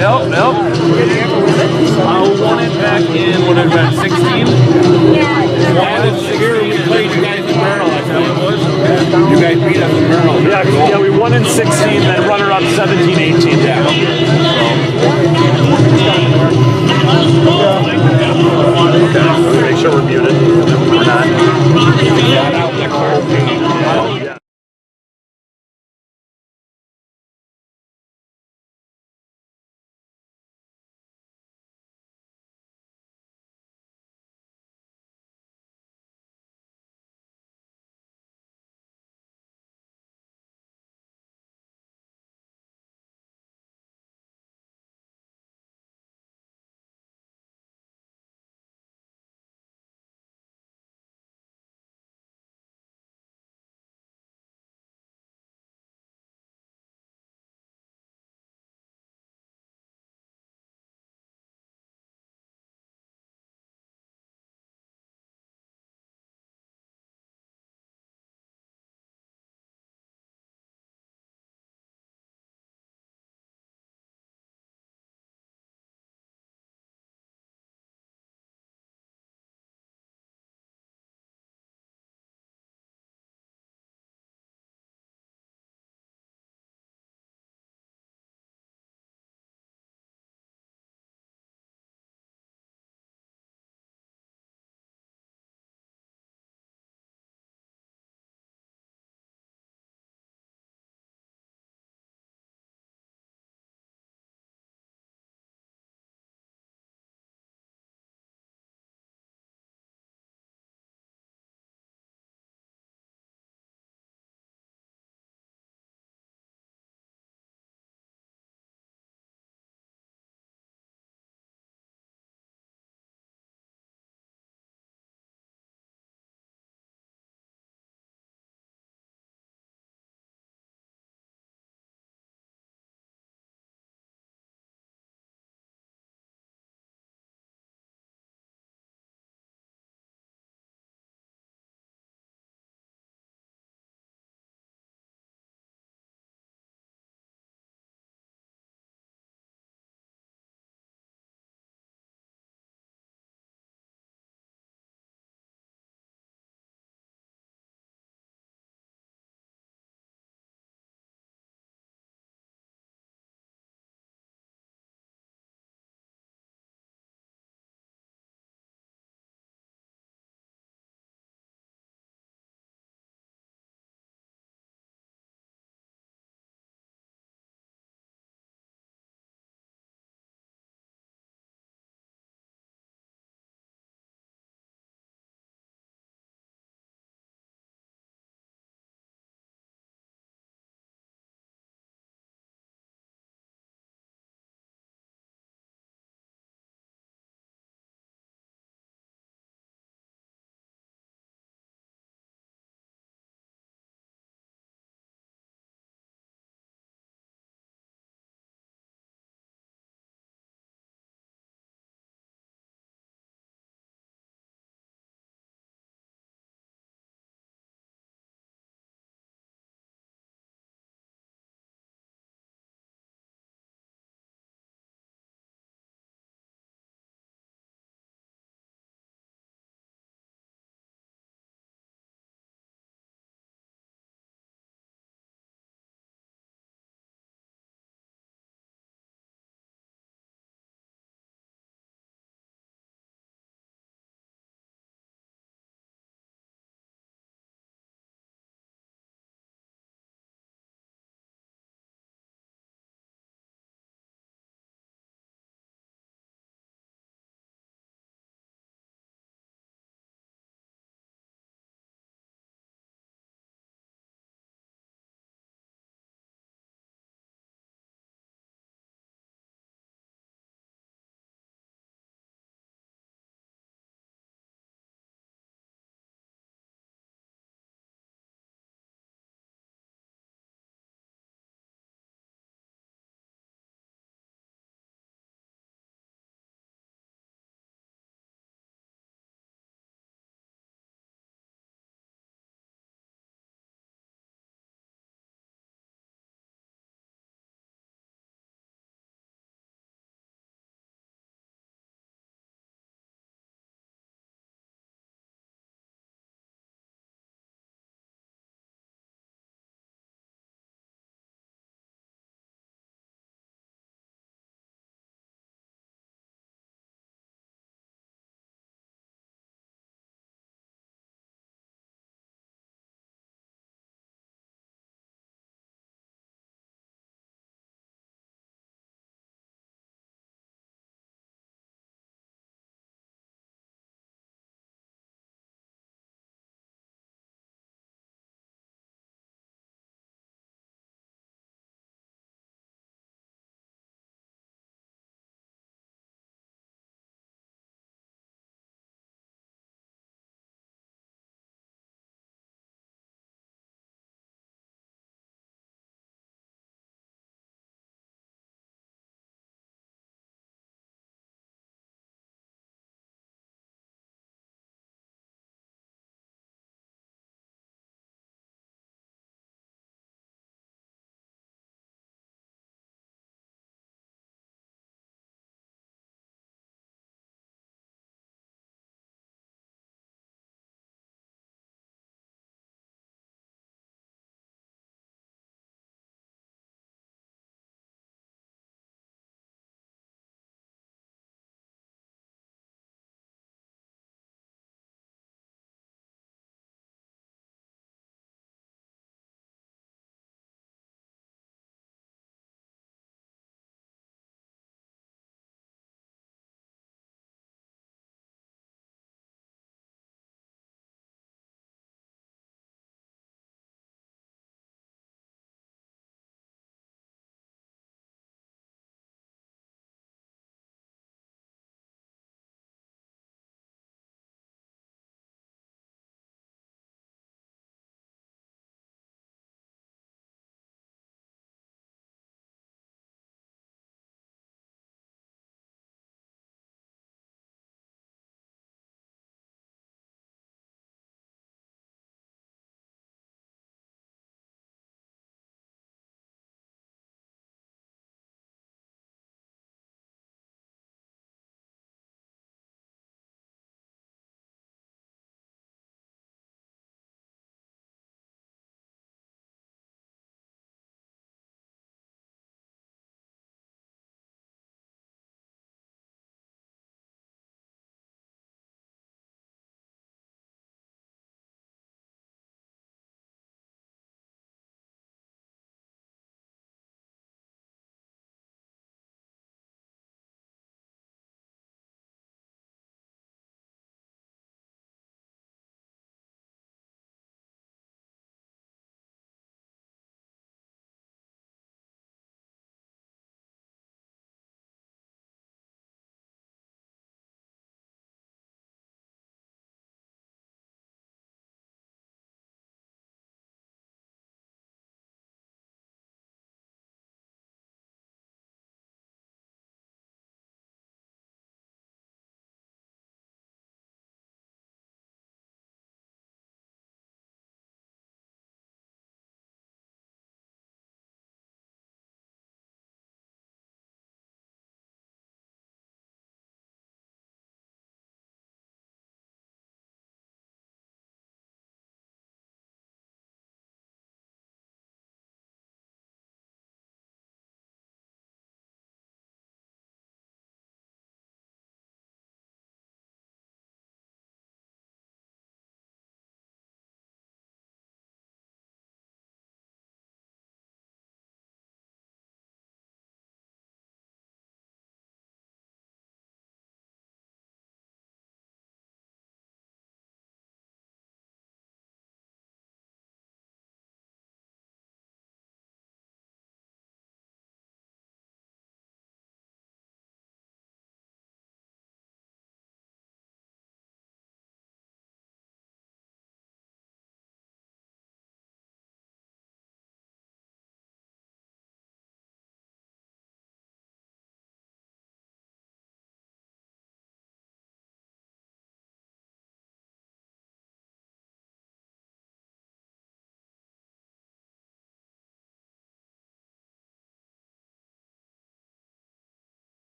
Yep. Won it back in, what had it been, 16? Here we played you guys in Merle, I think it was. You guys beat us in Merle. Yeah, we won in 16, then runner-up 17, 18. Yeah. Okay, make sure we're muted. We're not. Shout out the whole team. Yeah.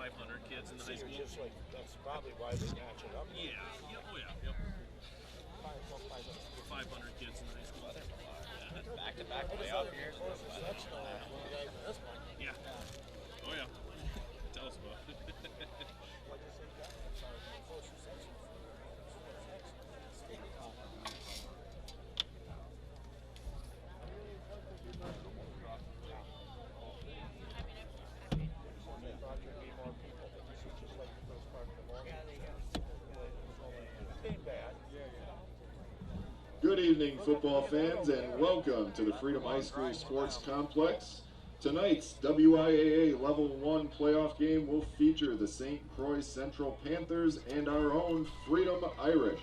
500 kids in the high school. Just like, that's probably why they match it up. Yeah. Oh yeah. Yep. 500 kids in the high school. Back-to-back playoff years. Yeah. Oh yeah. Tell us about it. Good evening, football fans, and welcome to the Freedom High School Sports Complex. Tonight's WIAA Level 1 playoff game will feature the St. Croix Central Panthers and our own Freedom Irish.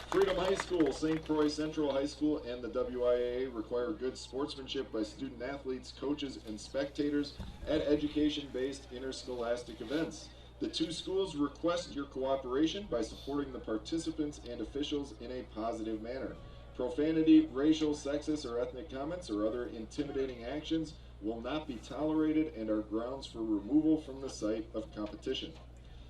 Freedom High School, St. Croix Central High School, and the WIAA require good sportsmanship by student athletes, coaches, and spectators at education-based interscholastic events. The two schools request your cooperation by supporting the participants and officials in a positive manner. Profanity, racial, sexist, or ethnic comments or other intimidating actions will not be tolerated and are grounds for removal from the site of competition.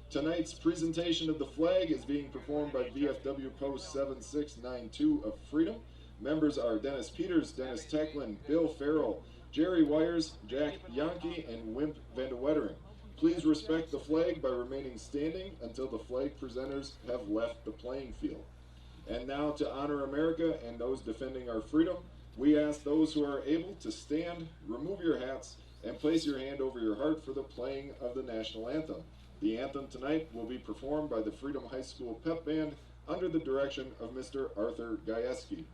Tonight's presentation of the flag is being performed by VFW Post 7692 of Freedom. Members are Dennis Peters, Dennis Tecklin, Bill Farrell, Jerry Wires, Jack Yankee, and Wimp Vandewettering. Please respect the flag by remaining standing until the flag presenters have left the playing field. And now, to honor America and those defending our freedom, we ask those who are able to stand, remove your hats, and place your hand over your heart for the playing of the national anthem. The anthem tonight will be performed by the Freedom High School Pep Band under the direction of Mr. Arthur Gajewski.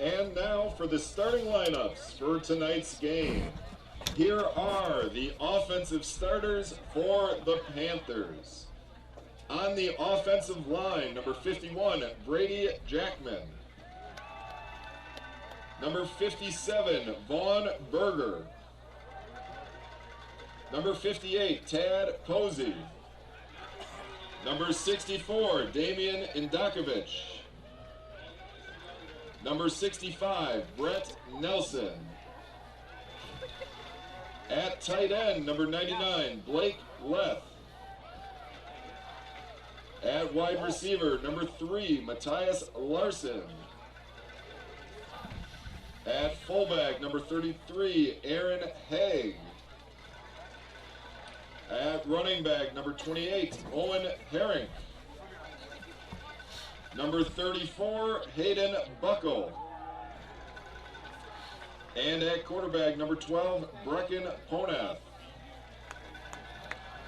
And now for the starting lineups for tonight's game. Here are the offensive starters for the Panthers. On the offensive line, number 51, Brady Jackman. Number 57, Vaughn Berger. Number 58, Tad Posey. Number 64, Damian Indakovich. Number 65, Brett Nelson. At tight end, number 99, Blake Leth. At wide receiver, number 3, Matthias Larson. At fullback, number 33, Aaron Haig. At running back, number 28, Owen Herring. Number 34, Hayden Buckle. And at quarterback, number 12, Brecken Ponath.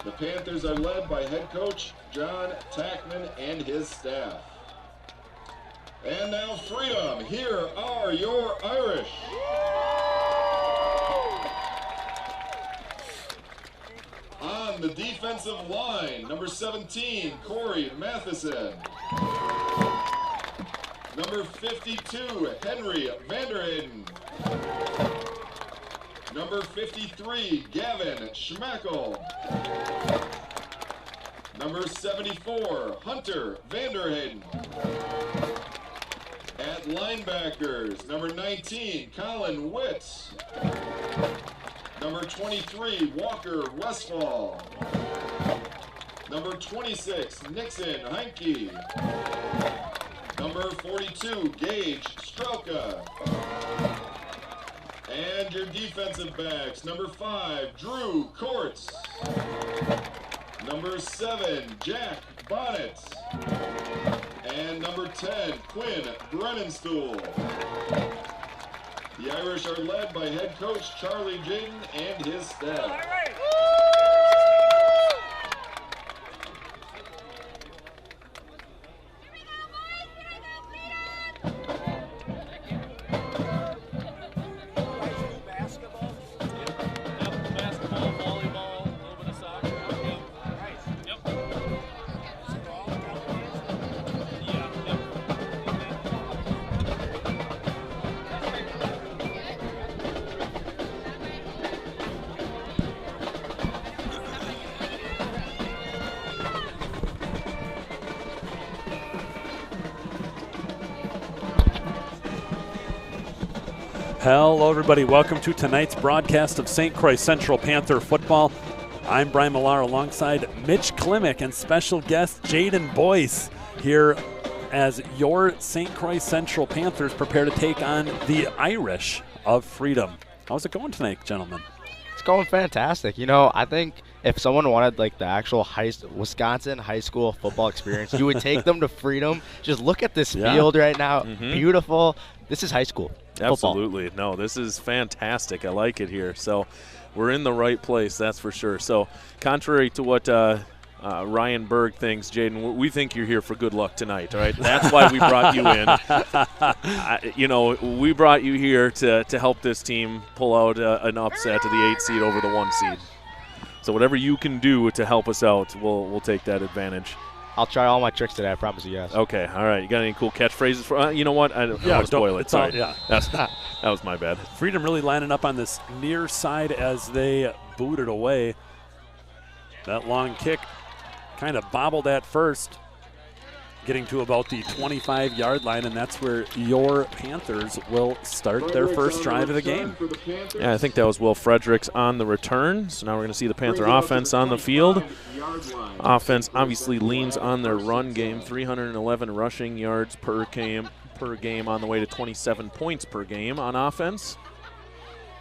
The Panthers are led by head coach John Tackman and his staff. And now Freedom, here are your Irish. On the defensive line, number 17, Corey Matheson. Number 52, Henry Vanderhayden. Number 53, Gavin Schmackel. Number 74, Hunter Vanderhayden. At linebackers, number 19, Colin Witt. Number 23, Walker Westfall. Number 26, Nixon Heinke. Number 42, Gage Strelka. And your defensive backs, number 5, Drew Courts. Number 7, Jack Bonnet. And number 10, Quinn Brennenstuhl. The Irish are led by head coach Charlie Jayden and his staff. Hello, everybody. Welcome to tonight's broadcast of St. Croix Central Panther football. I'm Brian Millar alongside Mitch Klimek and special guest Jaden Boyce here as your St. Croix Central Panthers prepare to take on the Irish of Freedom. How's it going tonight, gentlemen? It's going fantastic. You know, I think if someone wanted like the actual Wisconsin high school football experience, you would take them to Freedom. Just look at this field right now. Beautiful. This is high school football. Absolutely. No, this is fantastic. I like it here. So we're in the right place, that's for sure. So contrary to what Ryan Berg thinks, Jaden, we think you're here for good luck tonight, all right? That's why we brought you in. We brought you here to help this team pull out an upset to the 8 seed over the 1 seed. So whatever you can do to help us out, we'll take that advantage. I'll try all my tricks today, I promise you guys. Okay, all right. You got any cool catchphrases for you know what? I don't want to spoil it. Sorry. That was my bad. Freedom really lining up on this near side as they booted away. That long kick kind of bobbled at first, getting to about the 25-yard line, and that's where your Panthers will start their first drive of the game. Yeah, I think that was Will Fredericks on the return. So now we're going to see the Panther offense on the field. Offense obviously leans on their run game, 311 rushing yards per game on the way to 27 points per game on offense.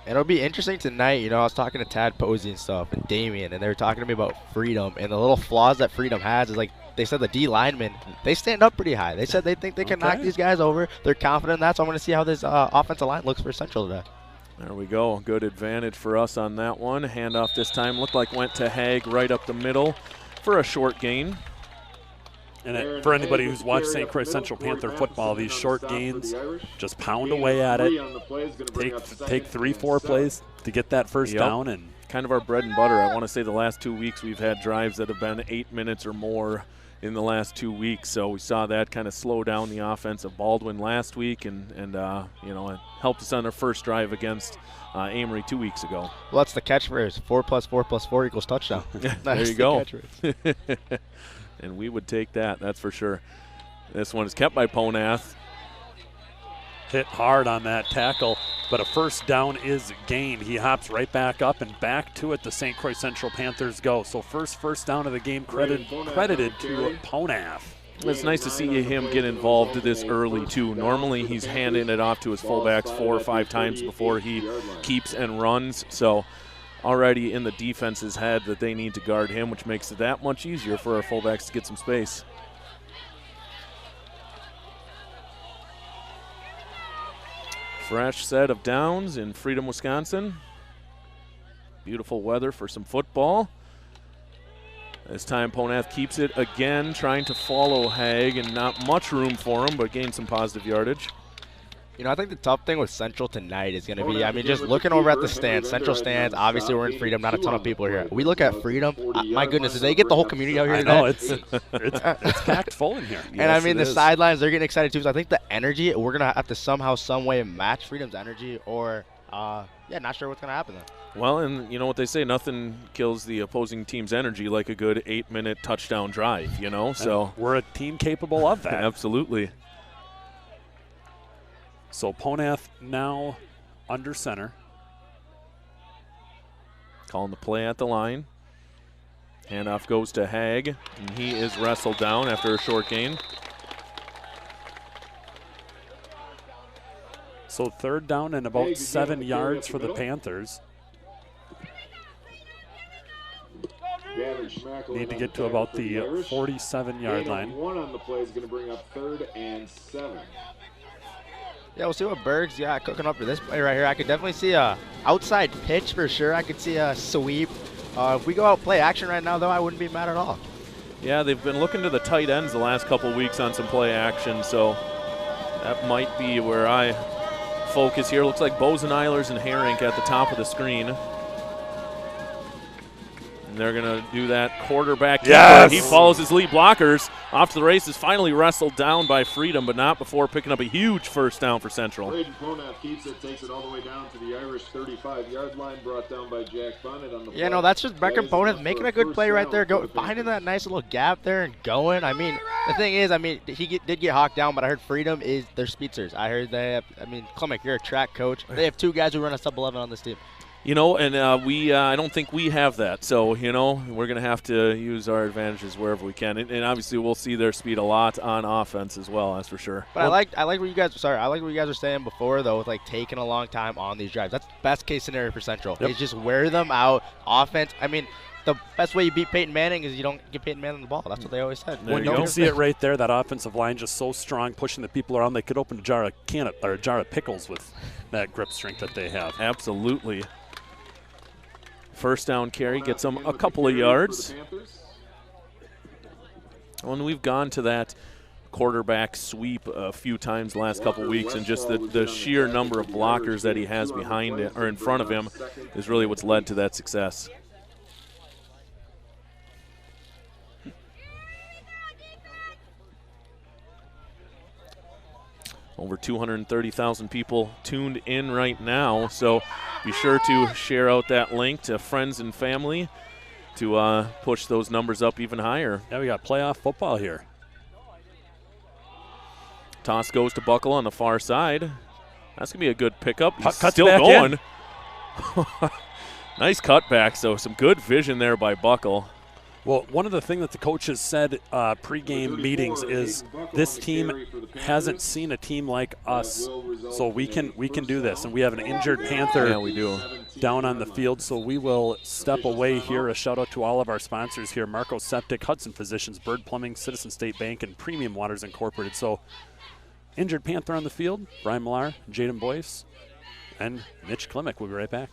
It'll be interesting tonight. You know, I was talking to Tad Posey and stuff and Damien, and they were talking to me about Freedom. And the little flaws that Freedom has is like they said the D linemen, they stand up pretty high. They said they think they can knock these guys over. They're confident in that, so I want to see how this offensive line looks for Central today. There we go. Good advantage for us on that one. Handoff this time looked like went to Haig right up the middle for a short gain. And for anybody who's watched St. Croix Central Panther football, these short gains, just pound away at it. Take 3-4 plays to get that first down. And kind of our bread and butter. I want to say the last 2 weeks we've had drives that have been 8 minutes or more in the last 2 weeks. So we saw that kind of slow down the offense of Baldwin last week, and it helped us on our first drive against Amory 2 weeks ago. Well, that's the catchphrase. 4 + 4 + 4 equals touchdown. There you go. And we would take that, that's for sure. This one is kept by Ponath. Hit hard on that tackle, but a first down is gained. He hops right back up, and back to it the St. Croix Central Panthers go. So first down of the game credited to Ponath. It's nice to see him get involved this early, too. Normally, he's handing it off to his fullbacks 4 or 5 times before he keeps and runs. So already in the defense's head that they need to guard him, which makes it that much easier for our fullbacks to get some space. Fresh set of downs in Freedom, Wisconsin. Beautiful weather for some football. This time Ponath keeps it again, trying to follow Haig, and not much room for him, but gain some positive yardage. You know, I think the tough thing with Central tonight is going to be, I mean, just looking over at the stands, Central stands, obviously we're in Freedom, not a ton of people are here. We look at Freedom, my goodness, did they get the whole community out here today? I know, it's packed full in here. And I mean, the sidelines, they're getting excited too, so I think the energy, we're going to have to somehow, some way match Freedom's energy, or, yeah, not sure what's going to happen though. Well, and you know what they say, nothing kills the opposing team's energy like a good 8-minute touchdown drive, you know? So we're a team capable of that. Absolutely. So Ponath now under center. Calling the play at the line. Handoff goes to Haig, and he is wrestled down after a short gain. So 3rd down and about 7 yards for the Panthers. Need to get to about the 47-yard line. 1 on the play is going to bring up 3rd and 7. Yeah, we'll see what Berg's cooking up for this play right here. I could definitely see a outside pitch for sure. I could see a sweep. If we go out play action right now, though, I wouldn't be mad at all. Yeah, they've been looking to the tight ends the last couple weeks on some play action, so that might be where I focus here. Looks like Bozen-Eilers and Herink at the top of the screen. And they're going to do that quarterback keeper. Yes! He follows his lead blockers. Off to the races, finally wrestled down by Freedom, but not before picking up a huge first down for Central. Braden Ponath keeps it, takes it all the way down to the Irish 35-yard line, brought down by Jack Bonnet on the Yeah, no, that's just Brecken Ponath making a good play right there, finding that nice little gap there and going. I mean, the thing is, I mean, did get hawked down, but I heard Freedom is their speedsters. I heard they have, I mean, Klimek, you're a track coach. They have 2 guys who run a sub-11 on this team. You know, and I don't think we have that. So, you know, we're going to have to use our advantages wherever we can. And obviously we'll see their speed a lot on offense as well, that's for sure. But I like what you guys were saying before, though, with like taking a long time on these drives. That's best case scenario for Central. Yep. Is just wear them out. Offense, I mean, the best way you beat Peyton Manning is you don't get Peyton Manning the ball. That's what they always said. When you can see it right there, that offensive line just so strong, pushing the people around. They could open a jar of pickles with that grip strength that they have. Absolutely. First down carry gets them a couple of yards. When we've gone to that quarterback sweep a few times the last couple of weeks, and just the sheer number of blockers that he has behind it, or in front of him is really what's led to that success. Over 230,000 people tuned in right now, so be sure to share out that link to friends and family to push those numbers up even higher. Yeah, we got playoff football here. Toss goes to Buckle on the far side. That's going to be a good pickup. He's Cuts still back going. Nice cutback, so some good vision there by Buckle. Well, one of the things that the coaches said pregame meetings is this team hasn't seen a team like us, so we can do this. And we have an injured Panther we do. down on the field, so we will step away here. A shout-out to all of our sponsors here, Marco Septic, Hudson Physicians, Bird Plumbing, Citizen State Bank, and Premium Waters Incorporated. So injured Panther on the field, Brian Millar, Jaden Boyce, and Mitch Klimek. We'll be right back.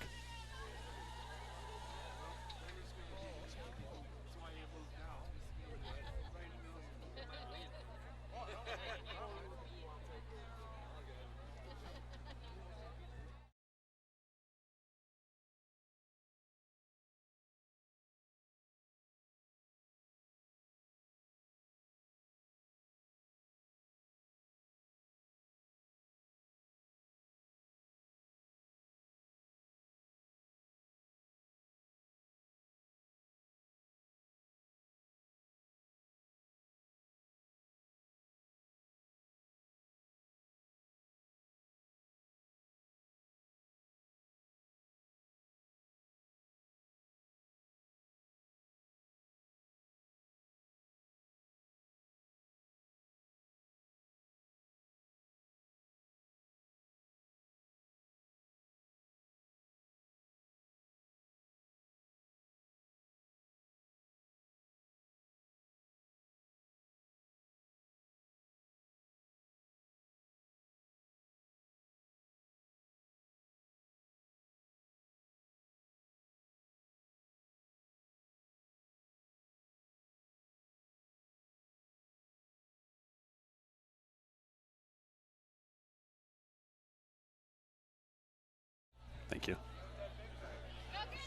Thank you.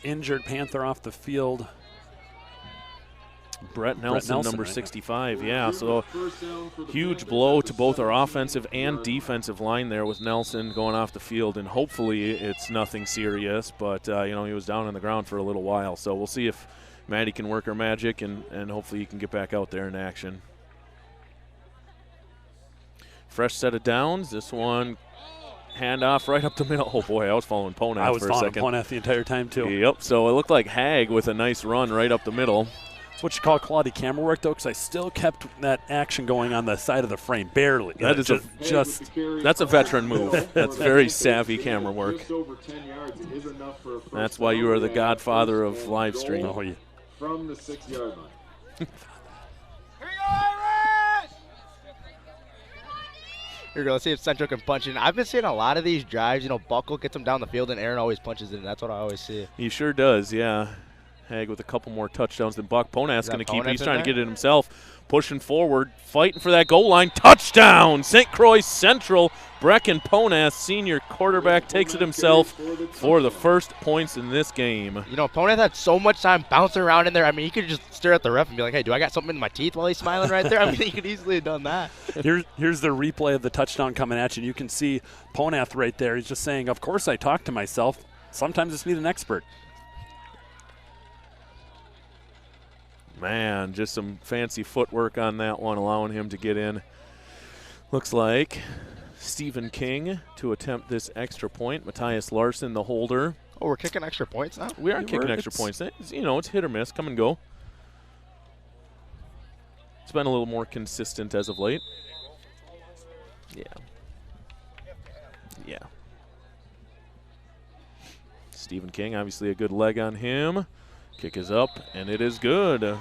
Injured Panther off the field. Brett Nelson, number right? 65. Yeah, so huge blow to both our offensive and defensive line there with Nelson going off the field, and hopefully it's nothing serious, but, you know, he was down on the ground for a little while. So we'll see if Maddie can work her magic, and hopefully he can get back out there in action. Fresh set of downs. This one, handoff right up the middle. Oh, boy, I was following Ponath for a second. I was following Ponath the entire time, too. Yep, so it looked like Hag with a nice run right up the middle. It's what you call quality camera work, though, because I still kept that action going on the side of the frame, barely. That is that's a veteran move. That's very savvy camera work. That's why you are the godfather of live stream. Oh, yeah. From the 6-yard line. Here we go. Let's see if Central can punch in. I've been seeing a lot of these drives. You know, Buckle gets them down the field, and Aaron always punches in. That's what I always see. He sure does, yeah. Hag with a couple more touchdowns than Buck. Ponath's going to keep it. He's trying to get it himself. Pushing forward, fighting for that goal line. Touchdown! St. Croix Central. Brecken Ponath, senior quarterback, takes it himself for the first points in this game. You know, Ponath had so much time bouncing around in there. I mean, he could just stare at the ref and be like, hey, do I got something in my teeth while he's smiling right there? I mean, he could easily have done that. Here's the replay of the touchdown coming at you. And you can see Ponath right there. He's just saying, of course I talk to myself. Sometimes it's me an expert. Man, just some fancy footwork on that one, allowing him to get in. Looks like Stephen King to attempt this extra point. Matthias Larson, the holder. Oh, we're kicking extra points now? We are kicking extra points. You know, it's hit or miss, come and go. It's been a little more consistent as of late. Yeah. Yeah. Stephen King, obviously a good leg on him. Kick is up, and it is good.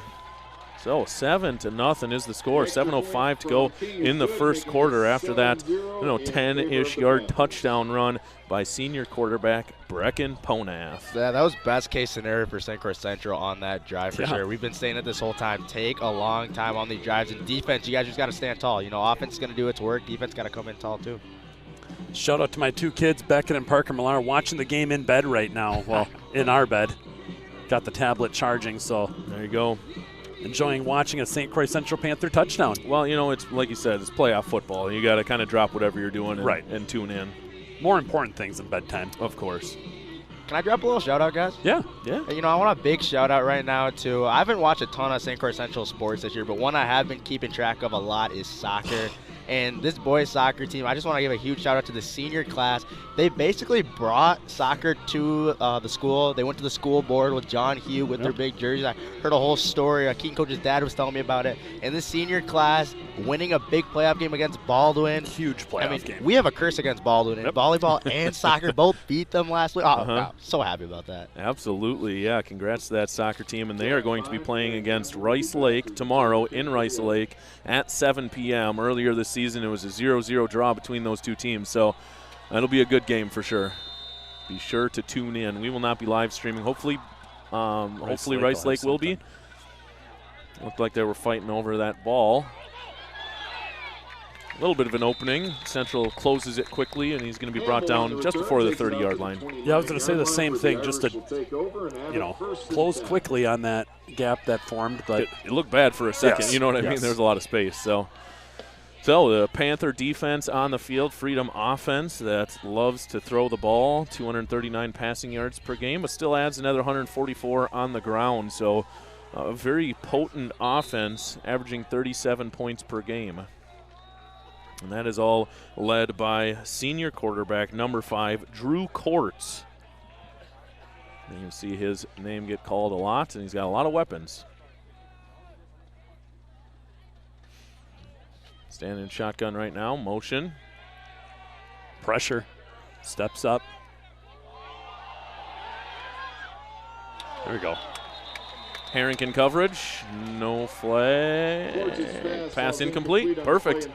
So 7-0 is the score. 7:05 to go in the first quarter. After that, 10-ish yard touchdown run by senior quarterback Brecken Ponath. Yeah, that was best case scenario for St. Croix Central on that drive for sure. We've been saying it this whole time. Take a long time on these drives. And defense, you guys just got to stand tall. You know, offense is going to do its work. Defense got to come in tall too. Shout out to my two kids, Beckett and Parker Millar, watching the game in bed right now. Well, in our bed. Got the tablet charging, so there you go. Enjoying watching a St. Croix Central Panther touchdown. Well, you know, it's like you said, it's playoff football. You got to kind of drop whatever you're doing and tune in. More important things than bedtime. Of course. Can I drop a little shout out, guys? Yeah. You know, I want a big shout out right now to, I haven't watched a ton of St. Croix Central sports this year, but one I have been keeping track of a lot is soccer. And this boys soccer team, I just want to give a huge shout out to the senior class. They basically brought soccer to the school. They went to the school board with John Hugh with their big jerseys. I heard a whole story. Keaton Coach's dad was telling me about it. And this senior class winning a big playoff game against Baldwin. Huge playoff game. We have a curse against Baldwin. And volleyball and soccer both beat them last week. Oh, wow. So happy about that. Absolutely, yeah. Congrats to that soccer team. And they are going to be playing against Rice Lake tomorrow in Rice Lake at 7 p.m. Earlier this season, it was a 0-0 draw between those two teams. So that'll be a good game for sure. Be sure to tune in. We will not be live streaming. Hopefully Rice Lake will be. Looked like they were fighting over that ball. A little bit of an opening. Central closes it quickly, and he's going to be brought down just before the 30-yard line. Yeah, I was going to say the same thing, just to, close quickly on that gap that formed. But it looked bad for a second. Yes. You know what I mean? There's a lot of space. So the Panther defense on the field, Freedom offense that loves to throw the ball, 239 passing yards per game, but still adds another 144 on the ground. So a very potent offense, averaging 37 points per game. And that is all led by senior quarterback number 5, Drew Courts. And you can see his name get called a lot, and he's got a lot of weapons. Standing in shotgun right now, motion. Pressure, steps up. There we go. Harrington coverage, no flag, pass incomplete, perfect.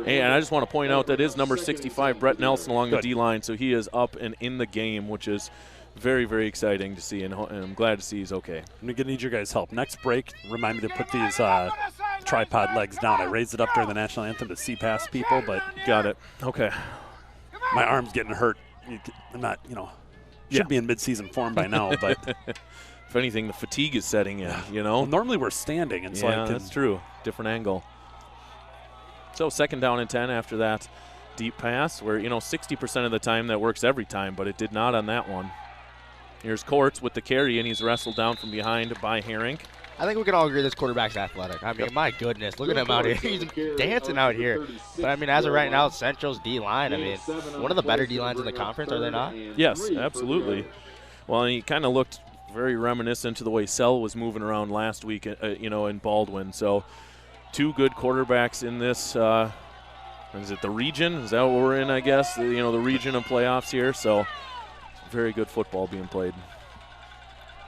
And I just want to point out that is number 65, Brett Nelson, along the D-line, so he is up and in the game, which is very, very exciting to see, and I'm glad to see he's okay. I'm going to need your guys' help. Next break, remind me to put these tripod legs down. I raised it up during the national anthem to see past people, but got it. Okay. My arm's getting hurt. I'm not, Should be in midseason form by now, but if anything, the fatigue is setting in, you know. Well, normally we're standing, and so yeah, that's true. Different angle. So 2nd down and 10 after that deep pass where, 60% of the time that works every time, but it did not on that one. Here's Courts with the carry, and he's wrestled down from behind by Herink. I think we can all agree this quarterback's athletic. I mean, my goodness, look at him out here. He's dancing out here. But, I mean, as of right now, Central's D-line, I mean, one of the better D-lines in the conference, are they not? Yes, absolutely. Well, he kind of looked very reminiscent to the way Sell was moving around last week, in Baldwin. So 2 good quarterbacks in this, is it the region? Is that what we're in, I guess? The region of playoffs here. So very good football being played.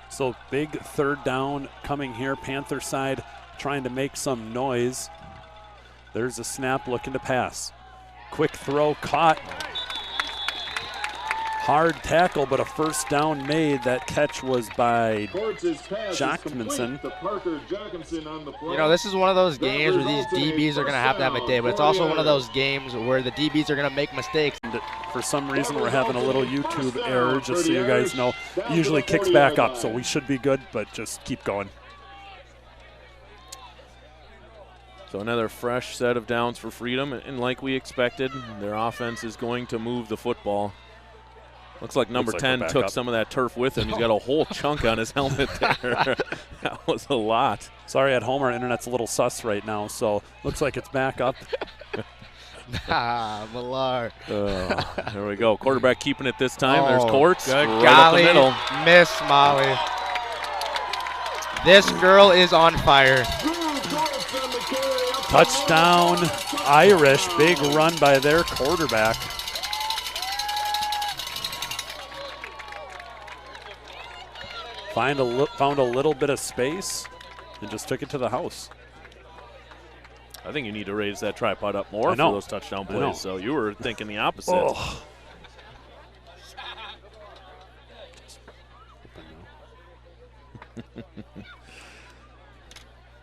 So big 3rd down coming here. Panther side trying to make some noise. There's a snap looking to pass. Quick throw caught. Hard tackle, but a 1st down made. That catch was by Jockmanson. This is one of those games where these DBs are going to have a day, but it's also one of those games where the DBs are going to make mistakes. And for some reason, we're having a little YouTube error, just so you guys know. It usually kicks back up, so we should be good, but just keep going. So another fresh set of downs for Freedom, and like we expected, their offense is going to move the football. Looks like number 10 took some of that turf with him. He's got a whole chunk on his helmet there. That was a lot. Sorry, at home our internet's a little sus right now, so looks like it's back up. Millar. There we go. Quarterback keeping it this time. There's Courts. Good right golly, up the middle. Miss Molly. This girl is on fire. Touchdown Irish. Big run by their quarterback. Found a little bit of space and just took it to the house. I think you need to raise that tripod up more for those touchdown plays. So you were thinking the opposite. Oh.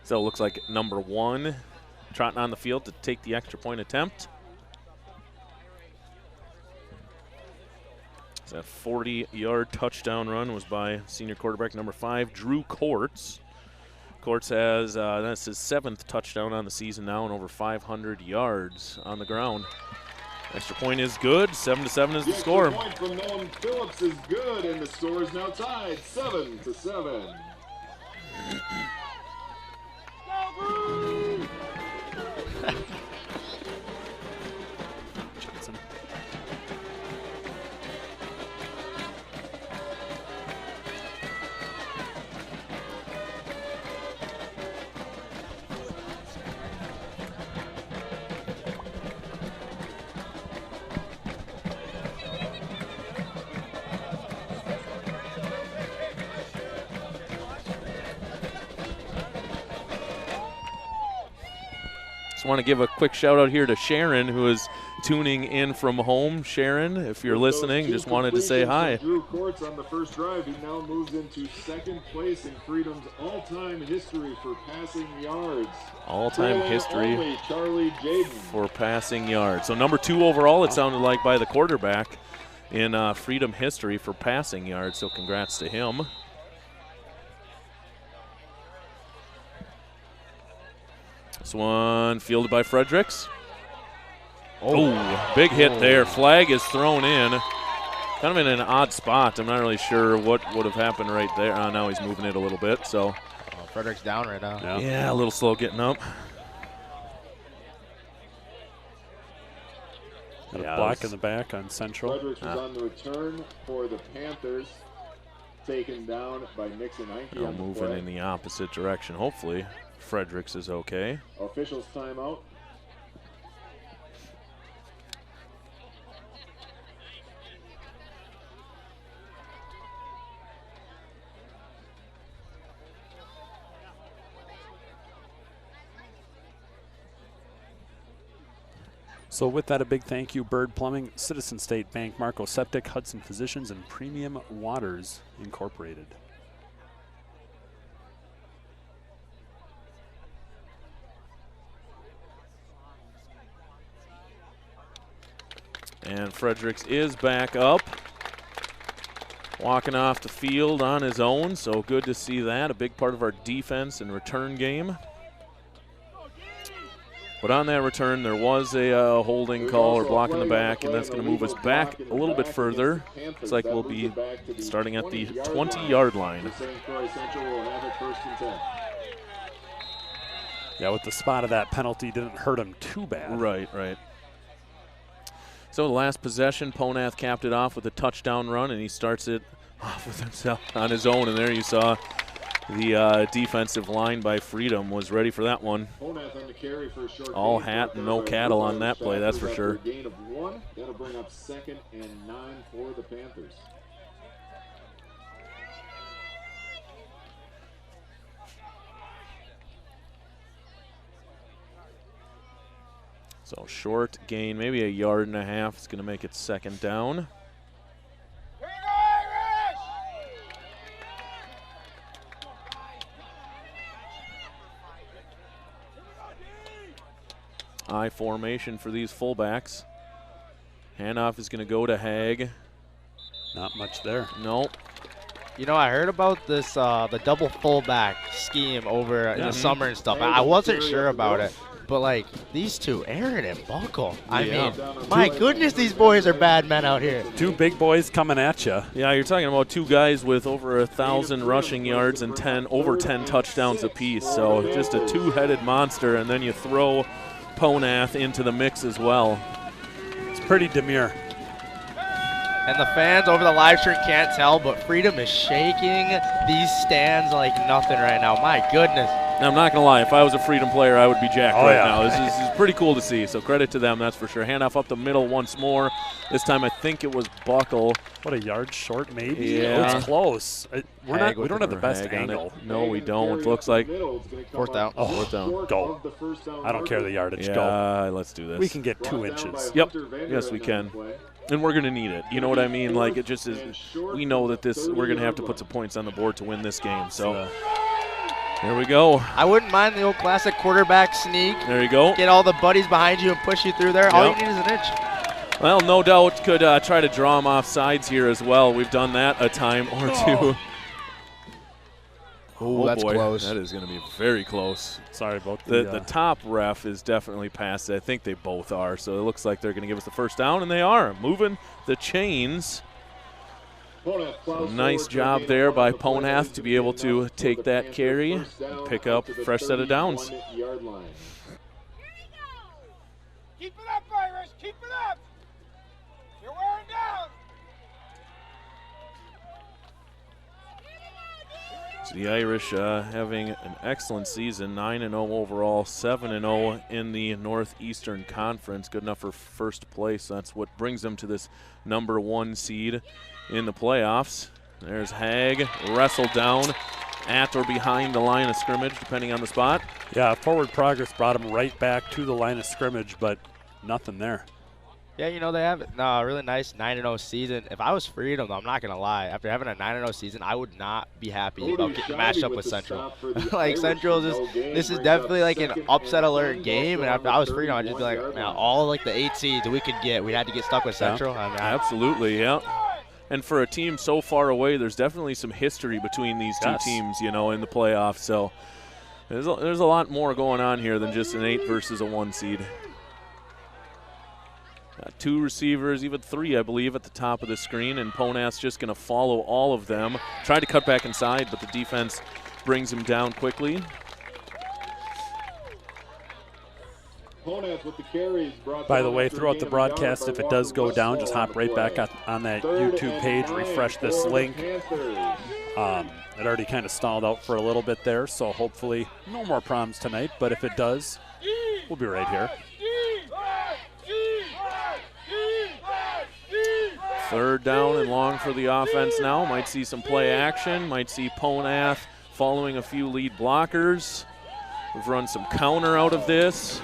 So it looks like number 1 trotting on the field to take the extra point attempt. That 40-yard touchdown run was by senior quarterback number 5, Drew Courts. Courts has that's his 7th touchdown on the season now and over 500 yards on the ground. Extra point is good. 7-7 is the score. The extra point from Nolan Phillips is good, and the score is now tied 7-7. Johnson. Just want to give a quick shout out here to Sharon, who is tuning in from home. Sharon, if you're listening, just wanted to say hi. Drew Courts on the first drive. He now moves into 2nd place in Freedom's all-time history for passing yards. All-time history only Charlie Jaden for passing yards. So number 2 overall, it sounded like, by the quarterback in Freedom history for passing yards. So congrats to him. This one fielded by Fredericks. Oh, big hit there. Flag is thrown in. Kind of in an odd spot. I'm not really sure what would have happened right there. Now he's moving it a little bit. So Fredericks down right now. Yeah, a little slow getting up. Got a block in the back on Central. Fredericks was on the return for the Panthers. Taken down by Nixon Einke on the moving play. in the opposite direction. Hopefully Fredericks is okay. Officials timeout. So with that, a big thank you, Bird Plumbing, Citizen State Bank, Marco Septic, Hudson Physicians, and Premium Waters Incorporated. And Fredericks is back up. walking off the field on his own, so good to see that. A big part of our defense and return game. But on that return, there was a holding call or block in the back, and that's going to move us back a little bit further. Looks like we'll be starting at the 20-yard line. Yeah, with the spot of that penalty, didn't hurt him too bad. Right. So the last possession, Ponath capped it off with a touchdown run, and he starts it off with himself on his own. And there you saw the defensive line by Freedom was ready for that one. All hat and no cattle on that play, that's for sure. Gain of 1. That'll bring up 2nd and 9 for the Panthers. So short gain, maybe 1.5 yards. It's going to make it 2nd down. I formation for these fullbacks. Handoff is going to go to Haig. Not much there. Nope. You know, I heard about this, the double fullback scheme over in the summer and stuff. I wasn't sure about it. But, like, these two, Aaron and Buckle, I mean, my goodness, these boys are bad men out here. 2 big boys coming at you. Yeah, you're talking about 2 guys with over 1,000 rushing yards and over 10 touchdowns apiece. So just a two-headed monster, and then you throw Ponath into the mix as well. It's pretty demure. And the fans over the live stream can't tell, but Freedom is shaking these stands like nothing right now. My goodness. Now, I'm not going to lie. If I was a Freedom player, I would be jacked now. This is pretty cool to see, so credit to them, that's for sure. Handoff up the middle once more. This time I think it was Buckle. What, 1 yard short maybe? Yeah. Oh, it's close. We don't have the best angle. No, we don't. Looks like 4th down. Oh, 4th down. Go. I don't care the yardage. Go. Yeah, let's do this. We can get 2 inches. Yep. Yes, we can. And we're going to need it. You know what I mean? Like, it just is. We know that we're going to have to put some points on the board to win this game. So here we go. I wouldn't mind the old classic quarterback sneak. There you go. Get all the buddies behind you and push you through there. All you need is an inch. Well, no doubt could try to draw him off sides here as well. We've done that a time or two. Oh, that's boy. close. That is going to be very close. Sorry about the top ref is definitely past it. I think they both are. So it looks like they're going to give us the 1st down, and they are moving the chains. So nice job there by Ponath to be able to take that carry and pick up a fresh set of downs. Keep it up, Irish. Keep it up. You're wearing down. So the Irish having an excellent season, 9-0 overall, 7-0 in the Northeastern Conference. Good enough for 1st place. That's what brings them to this number 1 seed in the playoffs. There's Haig, wrestled down at or behind the line of scrimmage, depending on the spot. Yeah, forward progress brought him right back to the line of scrimmage, but nothing there. Yeah, you know, they have a really nice 9-0 season. If I was Freedom, though, I'm not going to lie. After having a 9-0 season, I would not be happy about getting matched up with Central. Like, Central, this is definitely like an upset alert game. And after I was Freedom, I'd just be like, man, all like the 8 seeds we could get, we had to get stuck with Central. I mean, absolutely, yeah. And for a team so far away, there's definitely some history between these two teams, you know, in the playoffs. So there's a lot more going on here than just an 8 versus a 1 seed. Got 2 receivers, even 3, I believe, at the top of the screen, and Ponath's just going to follow all of them. Tried to cut back inside, but the defense brings him down quickly. By the way, throughout the broadcast, if it does go down, just hop right back on that YouTube page, refresh this link. It already kind of stalled out for a little bit there, so hopefully no more problems tonight, but if it does, we'll be right here. 3rd down and long for the offense now. Might see some play action. Might see Ponath following a few lead blockers. We've run some counter out of this.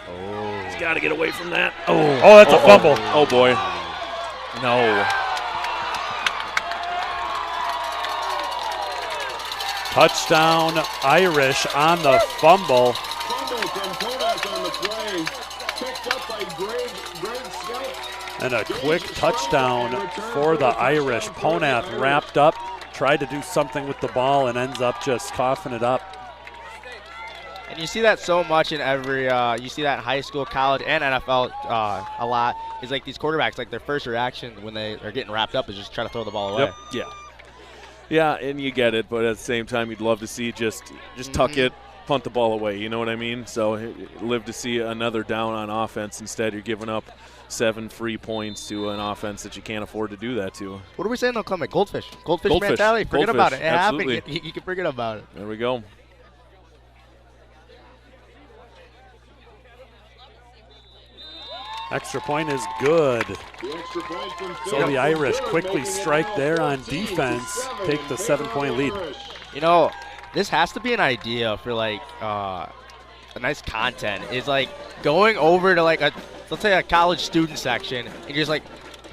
Oh, he's got to get away from that. Oh, that's a fumble. Oh, boy. No. Touchdown Irish on the fumble. picked up by Greg Scout. And a quick touchdown for the Irish. Ponath wrapped up, tried to do something with the ball, and ends up just coughing it up. And you see that so much in every, you see that in high school, college, and NFL a lot. Is like these quarterbacks, like their first reaction when they are getting wrapped up is just try to throw the ball away. Yep. Yeah. Yeah, and you get it, but at the same time, you'd love to see just tuck it, punt the ball away. You know what I mean? So live to see another down on offense. Instead, you're giving up 7 free points to an offense that you can't afford to do that to. What are we saying, though, Clement? Goldfish mentality. Forget about it. It absolutely. happened. You can forget about it. There we go. Extra point is good. So the Irish quickly strike there on defense, take the 7-point lead. You know, this has to be an idea for like a nice content. Is like going over to like let's say a college student section and just like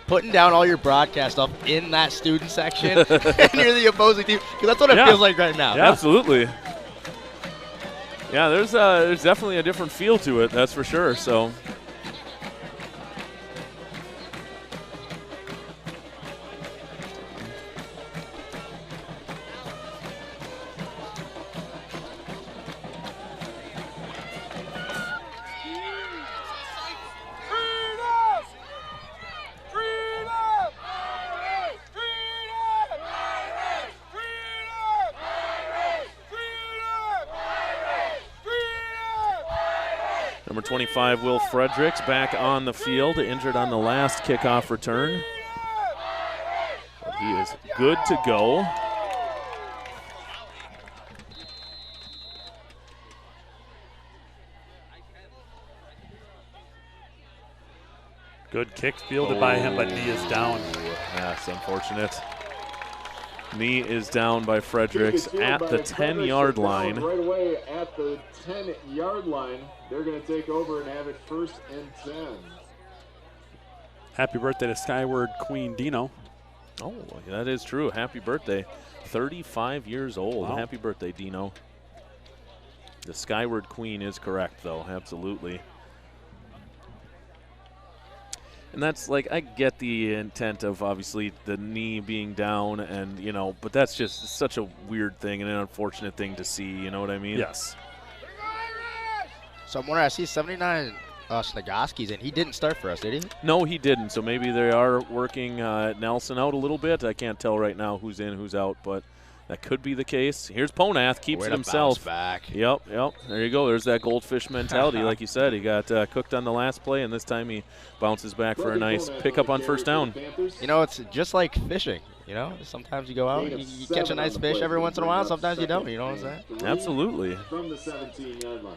putting down all your broadcast stuff in that student section and you're the opposing team, because that's what it feels like right now. Yeah. Absolutely. Yeah, there's definitely a different feel to it, that's for sure. So. Number 25, Will Fredericks, back on the field, injured on the last kickoff return. But he is good to go. Good kick fielded by him, but knee is down. That's unfortunate. Knee is down by Fredericks at the 10-yard line. Right away at the 10-yard line. They're going to take over and have it 1st and 10. Happy birthday to Skyward Queen Dino. Oh, that is true. Happy birthday. 35 years old. Wow. Happy birthday, Dino. The Skyward Queen is correct, though. Absolutely. And that's like, I get the intent of obviously the knee being down and, you know, but that's just such a weird thing and an unfortunate thing to see, you know what I mean? Yes. So I'm wondering, I see 79 Snagoski's, and he didn't start for us, did he? No, he didn't. So maybe they are working Nelson out a little bit. I can't tell right now who's in, who's out, but that could be the case. Here's Ponath, keeps it himself. Back. Yep. There you go. There's that goldfish mentality. Like you said, he got cooked on the last play, and this time he bounces back for a nice pickup on 1st down. You know, it's just like fishing. You know, sometimes you go out, you catch a nice fish every once in a while. Sometimes you don't. You know what I'm saying? Absolutely. From the 17-yard line.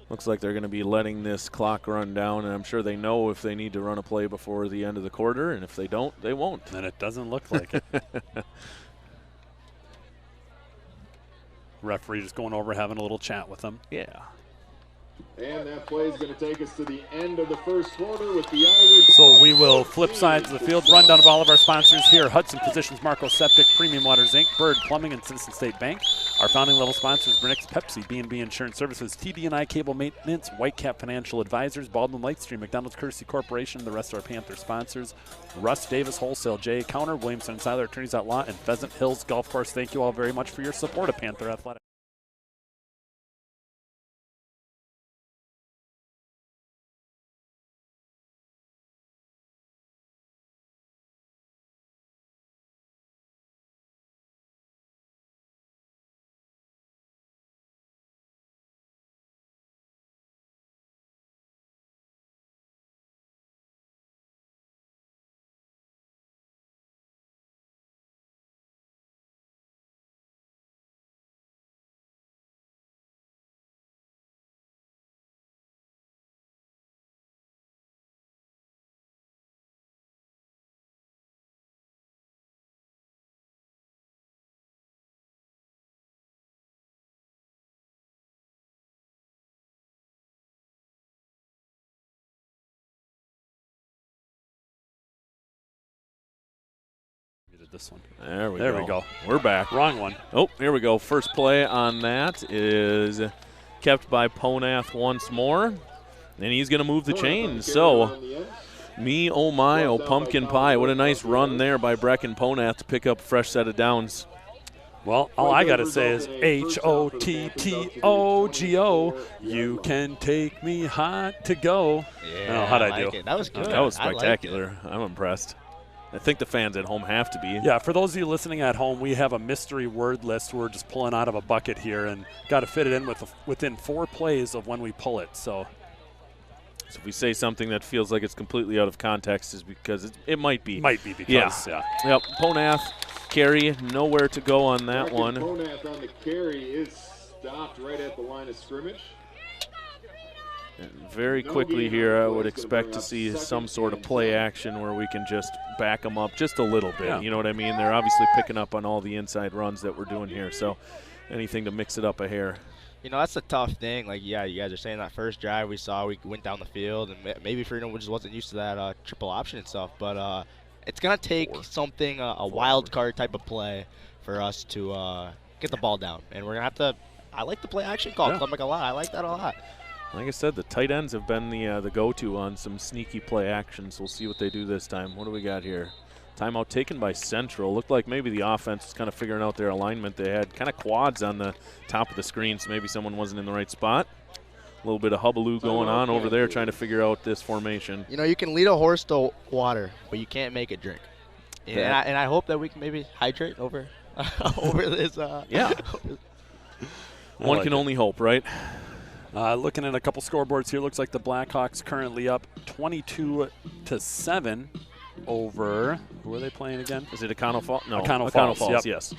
Looks like they're going to be letting this clock run down, and I'm sure they know if they need to run a play before the end of the quarter, and if they don't, they won't. And it doesn't look like it. Referee just going over, having a little chat with them. Yeah. And that play is going to take us to the end of the 1st quarter with the Irish. So we will flip sides of the field, rundown of all of our sponsors here. Hudson Physicians, Marco Septic, Premium Waters Inc., Bird Plumbing, and Citizen State Bank. Our founding level sponsors, Brinix Pepsi, B&B Insurance Services, TD&I Cable Maintenance, Whitecap Financial Advisors, Baldwin Lightstream, McDonald's Courtesy Corporation, the rest of our Panther sponsors, Russ Davis Wholesale, Jay Counter, Williamson and Seiler Attorneys at Law, and Pheasant Hills Golf Course. Thank you all very much for your support of Panther Athletics. This one. There we go. We're back. Wrong one. Oh, here we go. First play on that is kept by Ponath once more. And he's going to move the chains. So, me, oh my, oh pumpkin pie. What a nice run there by Brecken Ponath to pick up a fresh set of downs. Well, all I got to say is HOTTOGO. You can take me hot to go. Yeah, how'd I do? It. That was good. That was spectacular. I'm impressed. I think the fans at home have to be. Yeah, for those of you listening at home, we have a mystery word list we're just pulling out of a bucket here and got to fit it in within 4 plays of when we pull it. So if we say something that feels like it's completely out of context, is because it might be. Might be because, yeah. Yep, Ponath carry, nowhere to go on that one. Ponath on the carry is stopped right at the line of scrimmage. And very quickly here, I would expect to see some sort of play action where we can just back them up just a little bit. Yeah. You know what I mean? They're obviously picking up on all the inside runs that we're doing here, so anything to mix it up a hair. You know, that's the tough thing. Like, yeah, you guys are saying that first drive we went down the field, and maybe Freedom just wasn't used to that triple option and stuff. But it's going to take something, a wild card type of play for us to get the ball down. And we're going to have to – I like the play action call. I'm not going to lie. I like that a lot. Like I said, the tight ends have been the go-to on some sneaky play actions. We'll see what they do this time. What do we got here? Timeout taken by Central. Looked like maybe the offense was kind of figuring out their alignment. They had kind of quads on the top of the screen, so maybe someone wasn't in the right spot. A little bit of hubaloo going on over there trying to figure out this formation. You know, you can lead a horse to water, but you can't make it drink. And I hope that we can maybe hydrate over this. Yeah. One can only hope, right? Looking at a couple scoreboards here, looks like the Blackhawks currently up 22-7 over, who are they playing again? Is it Econo Falls? No, Econo Falls, yep. Yes. So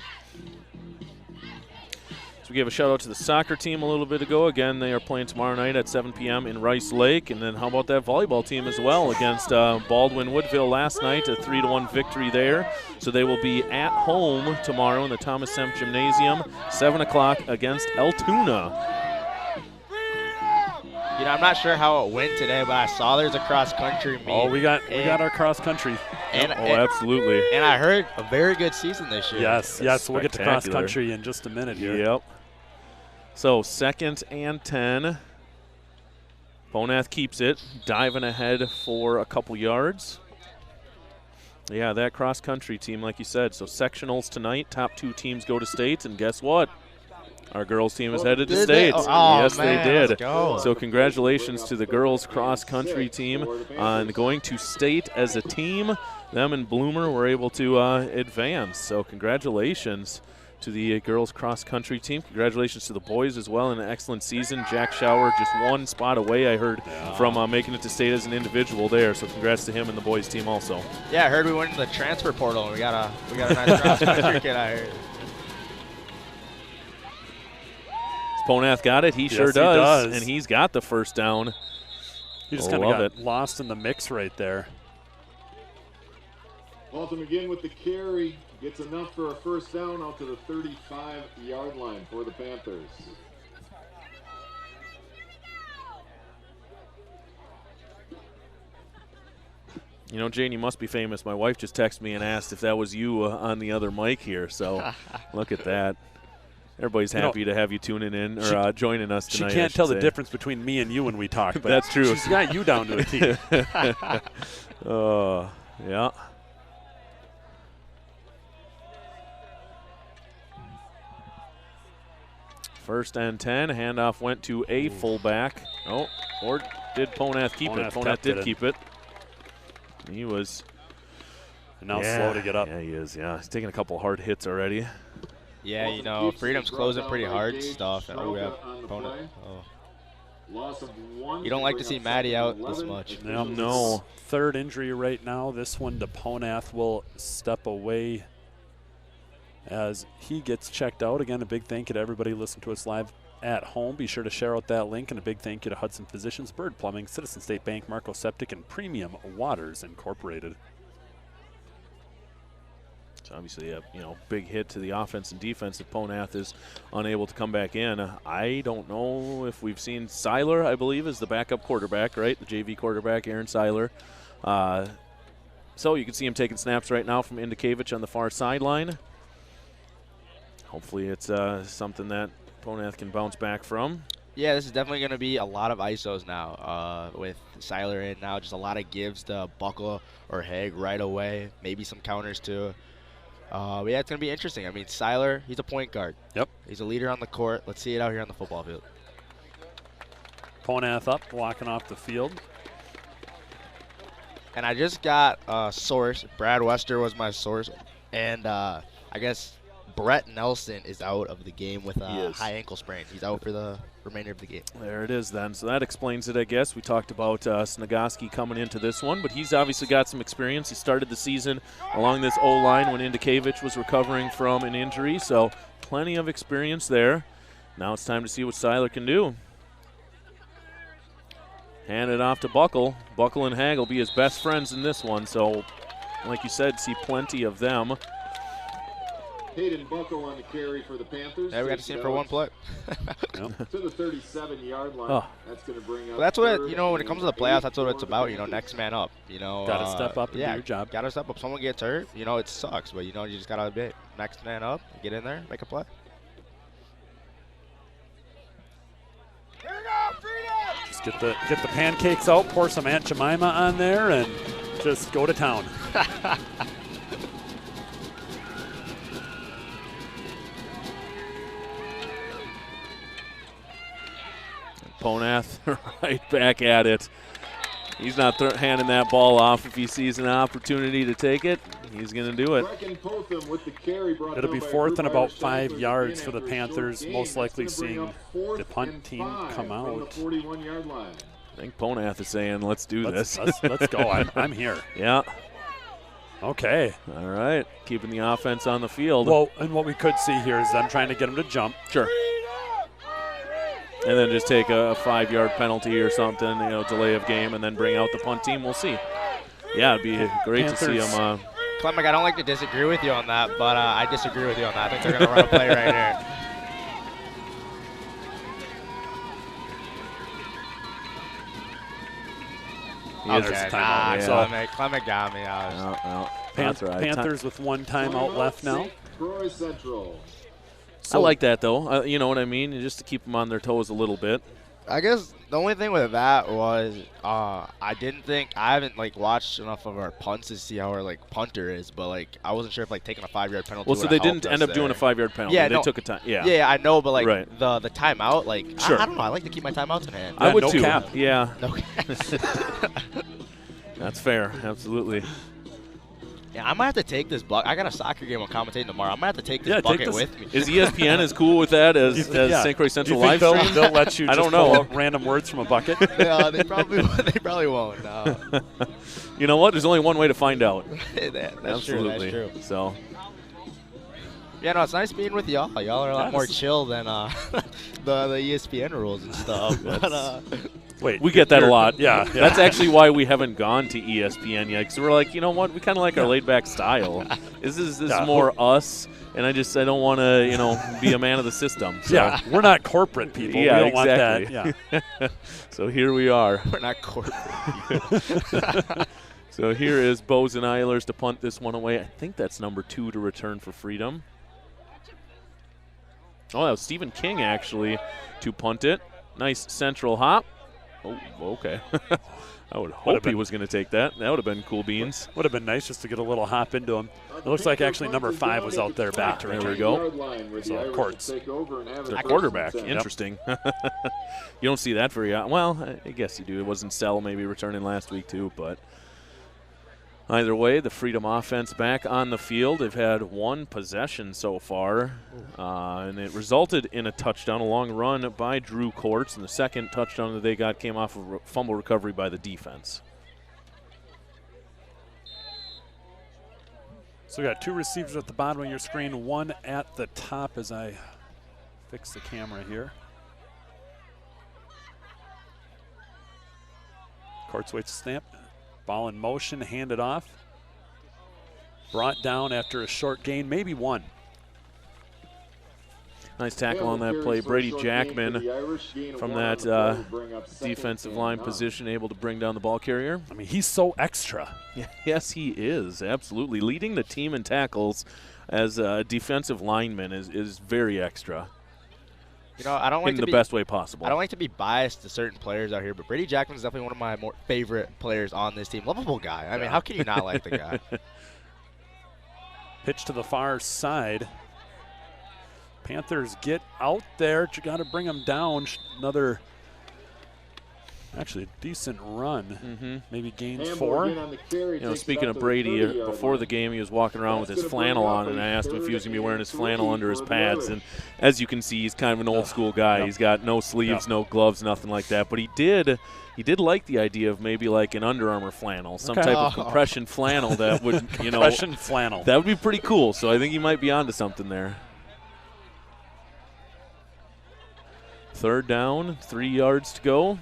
we gave a shout out to the soccer team a little bit ago. Again, they are playing tomorrow night at 7 p.m. in Rice Lake. And then how about that volleyball team as well against Baldwin Woodville last night, a 3-1 victory there. So they will be at home tomorrow in the Thomas Semp Gymnasium, 7 o'clock against Altoona. You know, I'm not sure how it went today, but I saw there's a cross-country meet. Oh, we got our cross-country. Absolutely. And I heard a very good season this year. Yes, we'll get to cross-country in just a minute here. Yep. So 2nd and 10. Ponath keeps it, diving ahead for a couple yards. Yeah, that cross-country team, like you said. So sectionals tonight, top 2 teams go to state, and guess what? Our girls team is headed to state. Yes, man, they did. Let's go. So congratulations to the girls cross-country team on going to state as a team. Them and Bloomer were able to advance. So congratulations to the girls cross-country team. Congratulations to the boys as well in an excellent season. Jack Schauer just 1 spot away, I heard, from making it to state as an individual there. So congrats to him and the boys team also. Yeah, I heard we went to the transfer portal and we got a nice cross-country kid out here. Ponath got it. He sure does. And he's got the first down. He just kind of got lost in the mix right there. Alton again with the carry. Gets enough for a first down out to the 35-yard line for the Panthers. You know, Jane, you must be famous. My wife just texted me and asked if that was you on the other mic here. So look at that. Everybody's happy to have you tuning in or joining us tonight. She can't tell the difference between me and you when we talk. But that's true. She's got you down to a T. Yeah. First and 10. Handoff went to a fullback. Oh, or did Ponath keep it? Ponath did keep it. He was now slow to get up. Yeah, he is. Yeah, he's taking a couple hard hits already. Yeah, you know, Freedom's closing pretty hard stuff. And we have opponent. You don't like to see Maddie out this much. No. Third injury right now. This one to Ponath will step away as he gets checked out. Again, a big thank you to everybody listening to us live at home. Be sure to share out that link, and a big thank you to Hudson Physicians, Bird Plumbing, Citizen State Bank, Marco Septic, and Premium Waters Incorporated. Obviously, a big hit to the offense and defense if Ponath is unable to come back in. I don't know if we've seen Seiler, I believe, is the backup quarterback, right? The JV quarterback, Aaron Seiler. So you can see him taking snaps right now from Indikevich on the far sideline. Hopefully it's something that Ponath can bounce back from. Yeah, this is definitely going to be a lot of ISOs now with Seiler in now. Just a lot of gives to Buckle or Haig right away. Maybe some counters too. But yeah, it's going to be interesting. I mean, Seiler, he's a point guard. Yep. He's a leader on the court. Let's see it out here on the football field. Ponath up, walking off the field. And I just got a source. Brad Wester was my source. And I guess Brett Nelson is out of the game with a high ankle sprain. He's out for the remainder of the game. There it is then. So that explains it, I guess. We talked about Snegoski coming into this one, but he's obviously got some experience. He started the season along this O-line when Indikevich was recovering from an injury, so plenty of experience there. Now it's time to see what Seiler can do. Hand it off to Buckle. Buckle and Haig will be his best friends in this one, so like you said, see plenty of them. Hayden Buckle on the carry for the Panthers. Yeah, we got to see him for one play. To the 37-yard line. Oh. That's going to bring up. Well, that's what when it comes to the playoffs, that's what it's about. Next man up. Got to step up and do your job. Got to step up. Someone gets hurt. It sucks, but you just got to be next man up, get in there, make a play. Here we go, Freedom! Just get the pancakes out, pour some Aunt Jemima on there, and just go to town. Ponath right back at it. He's not handing that ball off. If he sees an opportunity to take it, he's going to do it. It'll be 4th and about 5 yards for the Panthers, most likely seeing the punt team come out. I think Ponath is saying, let's do this. Let's go. I'm here. Yeah. Okay. All right. Keeping the offense on the field. Well, and what we could see here is them trying to get him to jump. Sure. And then just take a 5-yard penalty or something, delay of game, and then bring out the punt team. We'll see. Yeah, it'd be great Panthers. To see them. Clemic, I don't like to disagree with you on that, but I disagree with you on that. I think they're going to run a play right here. Clemic got me. That's right. Panthers with one timeout left now. Croix Central. I like that, though. You know what I mean? Just to keep them on their toes a little bit. I guess the only thing with that was I haven't watched enough of our punts to see how our punter is, but I wasn't sure if taking a 5-yard penalty. Well, so they didn't end up doing a 5-yard penalty. Yeah, they took a time. Yeah. Yeah, I know, but right. the timeout, sure. I don't know. I like to keep my timeouts in hand. I would no too. Cap. Yeah. No cap. That's fair. Absolutely. Yeah, I might have to take this bucket. I got a soccer game on commentating tomorrow. I might have to take this bucket with me. Is ESPN as cool with that as St. Croix Central live stream? They'll let you I just don't know. pull random words from a bucket? They probably won't. No. You know what? There's only one way to find out. That's Absolutely. True. That's true. So. Yeah, no, it's nice being with y'all. Y'all are a lot more chill than the ESPN rules and stuff. But, wait, we get that a lot. Yeah. That's actually why we haven't gone to ESPN yet, because we're like, you know what? We kind of like our laid-back style. This is more us, and I don't want to, be a man of the system. So. Yeah, we're not corporate people. Yeah, we don't exactly. want that. Yeah. So here we are. We're not corporate. So here is Bozen Eilers to punt this one away. I think that's number 2 to return for Freedom. Oh, that was Stephen King, actually, to punt it. Nice central hop. Oh, okay. I would hope he was going to take that. That would have been cool beans. Would have been nice just to get a little hop into him. It looks like actually number 5 was out there back to return. There we go. So, Courts. Their quarterback. Interesting. You don't see that very often. Well, I guess you do. It wasn't Sell maybe returning last week too, but either way, the Freedom offense back on the field. They've had 1 possession so far, and it resulted in a touchdown, a long run by Drew Courts, and the second touchdown that they got came off of a fumble recovery by the defense. So we got 2 receivers at the bottom of your screen, 1 at the top as I fix the camera here. Courts waits to snap. Ball in motion, handed off. Brought down after a short gain, maybe 1. Nice tackle on that play. Brady Jackman from that defensive line position, able to bring down the ball carrier. I mean, he's so extra. Yes, he is, absolutely. Leading the team in tackles as a defensive lineman is very extra. You know, I don't like in to the be, best way possible. I don't like to be biased to certain players out here, but Brady Jackman is definitely one of my more favorite players on this team. Lovable guy. I mean, how can you not like the guy? Pitch to the far side. Panthers get out there. You got to bring them down. Another, actually, decent run. Maybe gains 4. You know, speaking of Brady, before the game, he was walking around with his flannel on, and I asked him if he was going to be wearing his flannel under his pads. And as you can see, he's kind of an old-school guy. He's got no sleeves, no gloves, nothing like that. But he did like the idea of maybe like an Under Armour flannel, some type of compression flannel that would, you know, compression flannel. That would be pretty cool. So I think he might be onto something there. 3rd down, 3 yards to go.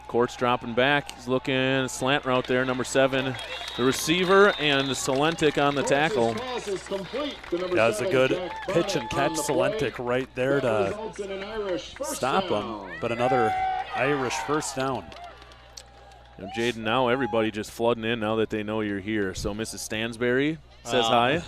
Court's dropping back. He's looking slant route there, number 7. The receiver and Salentic on the tackle. That was a good pitch and catch. Salentic right there to stop him, but another Irish first down. You know, Jaden, now everybody just flooding in now that they know you're here. So Mrs. Stansberry says hi.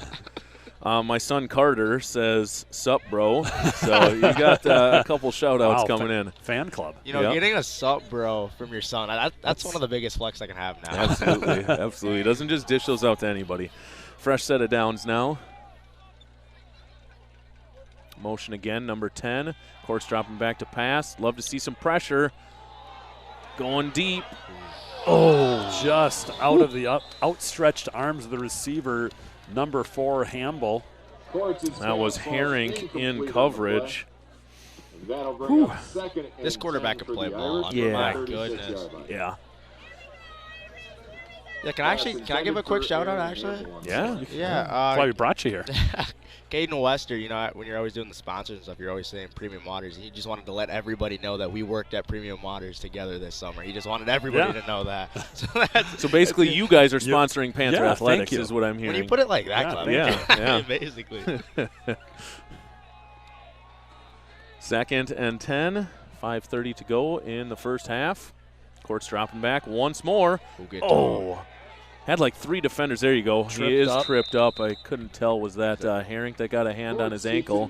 My son Carter says, "Sup, bro?" So you got a couple shout-outs coming in. Fan club. You know, getting a sup, bro, from your son, that's one of the biggest flex I can have now. Absolutely, absolutely. He doesn't just dish those out to anybody. Fresh set of downs now. Motion again, number 10. Court's dropping back to pass. Love to see some pressure. Going deep. Oh, just out of the outstretched arms of the receiver. Number 4, Hamble. That was Herring in coverage. This quarterback can play ball. Yeah. My goodness. Yeah. Yeah, can I give a quick shout out actually? Yeah. Yeah. That's why we brought you here. Caden Wester, you know, when you're always doing the sponsors and stuff, you're always saying Premium Waters. He just wanted to let everybody know that we worked at Premium Waters together this summer. He just wanted everybody to know that. So basically, you guys are sponsoring Panther Athletics, is what I'm hearing. When you put it like that, Clem. Yeah. Basically. 2nd and 10. 5:30 to go in the first half. Court's dropping back once more. Had like 3 defenders. There you go. He is tripped up. I couldn't tell. Was that Herring that got a hand on his ankle?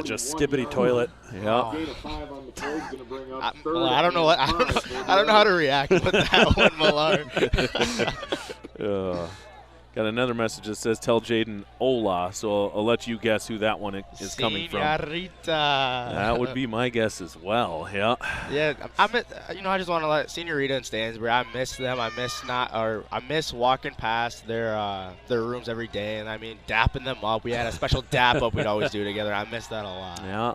Just skibbity toilet. Yeah. I don't know. I don't know how to react with that one, Millar. Got another message that says, "Tell Jaden Ola." So I'll let you guess who that one is coming from. That would be my guess as well. Yeah. Yeah. I just want to let Senorita and Stansbury. I miss them. I miss walking past their rooms every day, and I mean dapping them up. We had a special dap up we'd always do together. I miss that a lot. Yeah.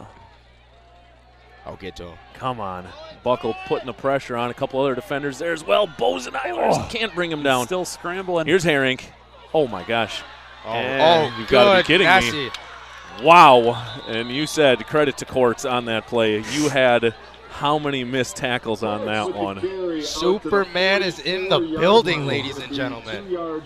I'll get to him. Come on. Buckle putting the pressure on a couple other defenders there as well. Bozen Eilers can't bring him down. Still scrambling. Here's Herring. Oh, my gosh. You've got to be kidding me. Wow. And you said credit to Courts on that play. You had how many missed tackles on that one? Superman is in the building, ladies and gentlemen.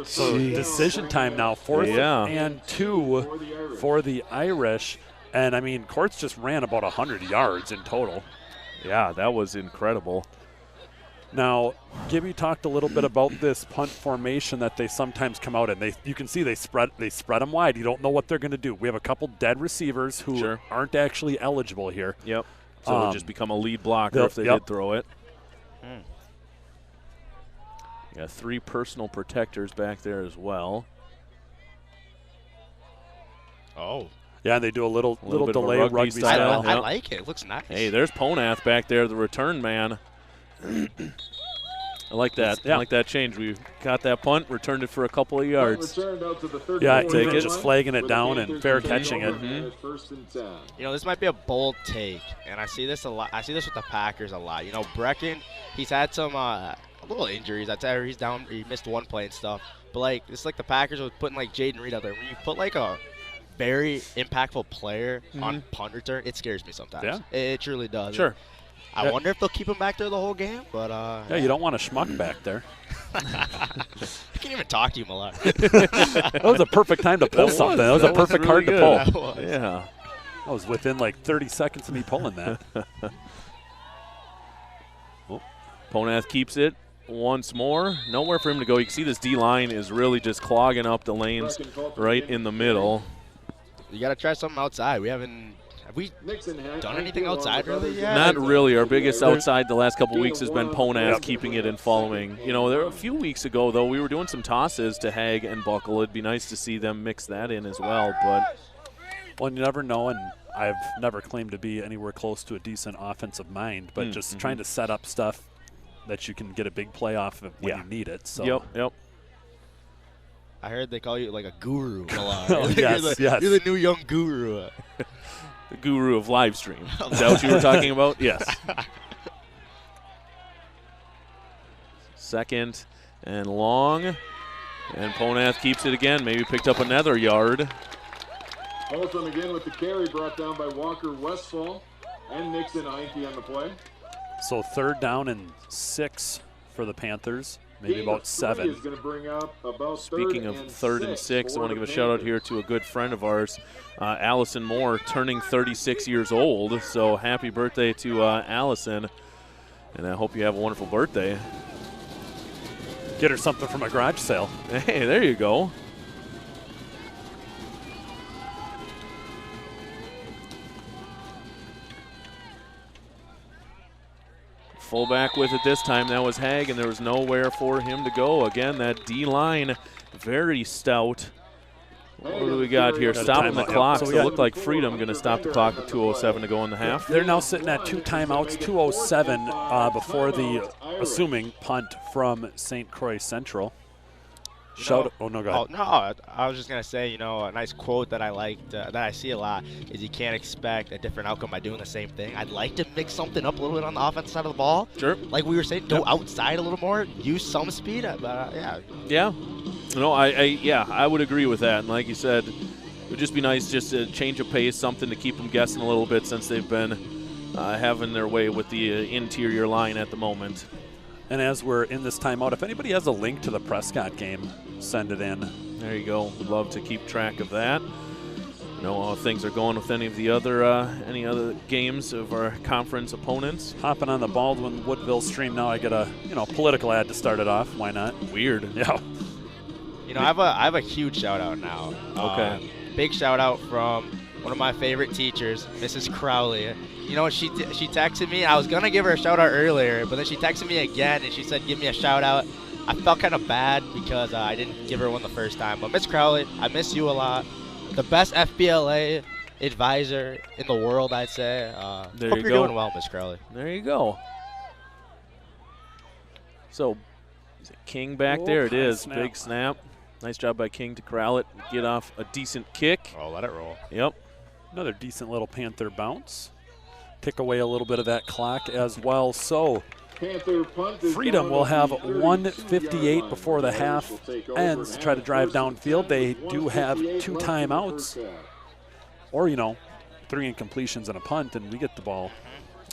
So decision time now. 4th and 2 for the Irish. And, I mean, Courts just ran about 100 yards in total. Yeah, that was incredible. Now, Gibby talked a little bit about this punt formation that they sometimes come out in. You can see they spread them wide. You don't know what they're going to do. We have a couple dead receivers who aren't actually eligible here. Yep. So it would just become a lead blocker if they did throw it. You got 3 personal protectors back there as well. Yeah, and they do a little bit delay of rugby style. I like it. It looks nice. Hey, there's Ponath back there, the return man. I like that. I like that change. We got that punt, returned it for a couple of yards. Yeah, even just flagging it down and fair catching it. You know, this might be a bold take, and I see this a lot. I see this with the Packers a lot. You know, Brecken, he's had some little injuries. He's down. He missed one play and stuff. But like, it's like the Packers with putting like Jaden Reed out there. When you put like a very impactful player on punt return, it scares me sometimes. Yeah. It truly does. Sure. I wonder if they'll keep him back there the whole game. But yeah, you don't want a schmuck back there. I can't even talk to you, Millar. That was a perfect time to pull something. That was a perfect card really to pull. good. Yeah. I was within like 30 seconds of me pulling that. Ponath keeps it once more. Nowhere for him to go. You can see this D-line is really just clogging up the lanes right in the middle. You got to try something outside. Have we done anything outside really yet? Not really. Our biggest outside the last couple weeks has been Ponath keeping it and following. You know, there were a few weeks ago, though, we were doing some tosses to Hag and Buckle. It'd be nice to see them mix that in as well. But well, you never know, and I've never claimed to be anywhere close to a decent offensive mind, but just trying to set up stuff that you can get a big play off of when you need it. So. Yep. I heard they call you like a guru, Millar. Oh, yes. You're the new young guru. the guru of live stream. Is that what you were talking about? Yes. Second and long. And Ponath keeps it again. Maybe picked up another yard. Holcomb again with the carry brought down by Walker Westfall and Nixon Heinke on the play. So 3rd down and 6 for the Panthers, maybe about 7. Speaking of 3rd and 6, I want to give a shout out here to a good friend of ours, Allison Moore, turning 36 years old. So happy birthday to Allison, and I hope you have a wonderful birthday. Get her something from a garage sale. Hey, there you go. Fullback with it this time. That was Hag, and there was nowhere for him to go. Again, that D-line very stout. What do we got here? Stopping the clock. So it looked like Freedom going to stop the clock with 2:07 to go in the half. They're now sitting at 2 timeouts, 2:07 before the assuming punt from St. Croix Central. Go ahead. Oh, no, I was just going to say, a nice quote that I liked, that I see a lot, is you can't expect a different outcome by doing the same thing. I'd like to mix something up a little bit on the offensive side of the ball. Sure. Like we were saying, go outside a little more, use some speed, but Yeah. No, I would agree with that. And like you said, it would just be nice just to change of pace, something to keep them guessing a little bit since they've been having their way with the interior line at the moment. And as we're in this timeout, if anybody has a link to the Prescott game, send it in. There you go. We'd love to keep track of that. Know how things are going with any other games of our conference opponents. Hopping on the Baldwin Woodville stream now, I get a political ad to start it off. Why not? Weird. Yeah. I have a huge shout out now. Okay. Big shout out from one of my favorite teachers, Mrs. Crowley. She texted me. I was gonna give her a shout out earlier, but then she texted me again and she said, "Give me a shout out." I felt kind of bad because I didn't give her one the first time. But Miss Crowley, I miss you a lot. The best FBLA advisor in the world, I'd say. Hope you're doing well, Miss Crowley. There you go. So, is it King back there? It is. Snap. Big snap. Nice job by King to corral it, get off a decent kick. Oh, let it roll. Yep. Another decent little Panther bounce. Take away a little bit of that clock as well. So Freedom will have 1:58 before the half ends to try to drive downfield. They do have 2 timeouts or, 3 incompletions and a punt, and we get the ball.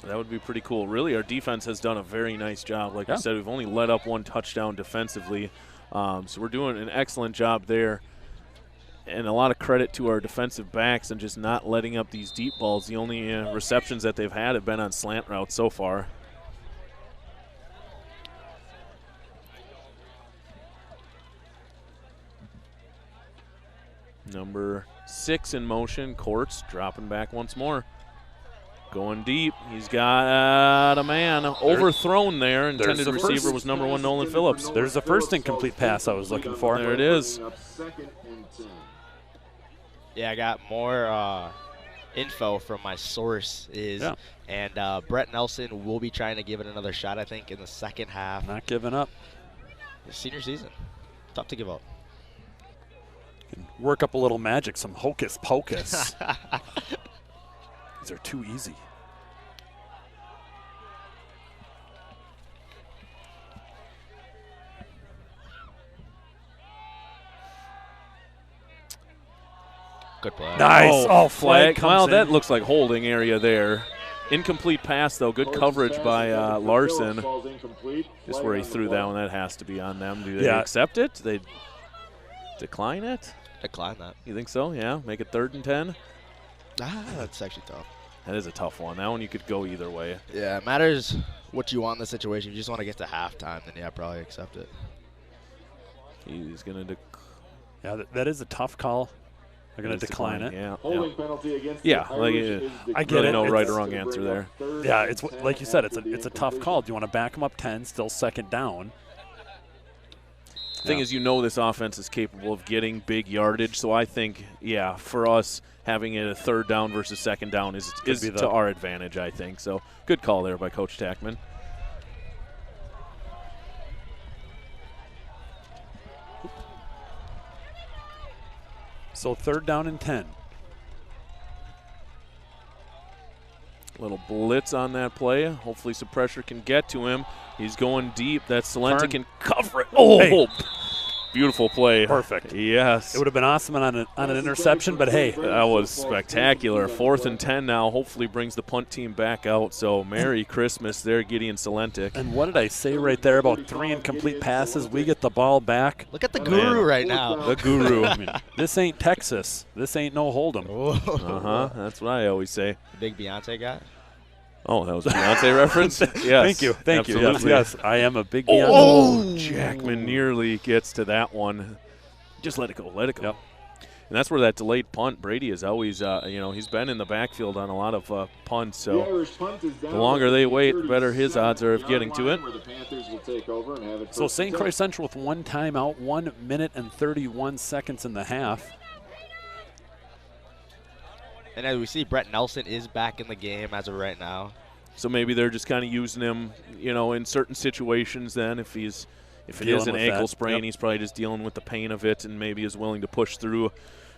That would be pretty cool. Really, our defense has done a very nice job. Like I said, we've only let up 1 touchdown defensively. So we're doing an excellent job there. And a lot of credit to our defensive backs and just not letting up these deep balls. The only receptions that they've had have been on slant routes so far. Number 6 in motion, Courts dropping back once more. Going deep. He's got a man overthrown there. Intended receiver was number 1, Nolan Phillips. There's the first incomplete pass I was looking for. There it is. Yeah, I got more info from my sources. And Brett Nelson will be trying to give it another shot, I think, in the second half. Not giving up. Senior season. Tough to give up. Can work up a little magic, some hocus pocus. These are too easy. Good play. Nice. Oh, flag comes well, in. that looks like holding area there. Incomplete pass, though. Good coverage by Larson. Just where he threw that one, that has to be on them. Do they accept it? Do they decline it? Decline that. You think so? Yeah. Make it 3rd and 10? That's actually tough. That is a tough one. That one you could go either way. Yeah, it matters what you want in the situation. If you just want to get to halftime, then yeah, probably accept it. He's going to Yeah, that is a tough call. They're going to decline it. Yeah. Holding penalty against Yeah, the like, Irish I get it. No It's- right or wrong answer there. Yeah, it's like you said, it's a tough call. Do you want to back them up 10, still 2nd down? Thing is, this offense is capable of getting big yardage, so I think, for us, having it a 3rd down versus 2nd down is to our advantage, I think. So good call there by Coach Tackman. So 3rd down and 10. Little blitz on that play. Hopefully some pressure can get to him. He's going deep. That Salenta can cover it. Oh, hey. Beautiful play. Perfect. Yes. It would have been awesome on an interception, but hey. That was spectacular. 4th and 10 now. Hopefully brings the punt team back out. So Merry Christmas there, Gideon Salentic. And what did I say right there about 3 incomplete passes? We get the ball back. Look at the guru right now. The guru. I mean, this ain't Texas. This ain't no Hold'em. That's what I always say. Big Beyonce guy. Oh, that was a Beyonce reference? Yes. Thank you. Yes, I am a big Beyonce. Oh, Jackman nearly gets to that one. Just let it go. Let it go. Yep. And that's where that delayed punt, Brady is always, he's been in the backfield on a lot of punts. So the longer they wait, the better his odds are of getting to it. So St. Croix Central with 1 timeout, 1 minute and 31 seconds in the half. And as we see, Brett Nelson is back in the game as of right now. So maybe they're just kind of using him, in certain situations then. If it is an ankle sprain, he's probably just dealing with the pain of it and maybe is willing to push through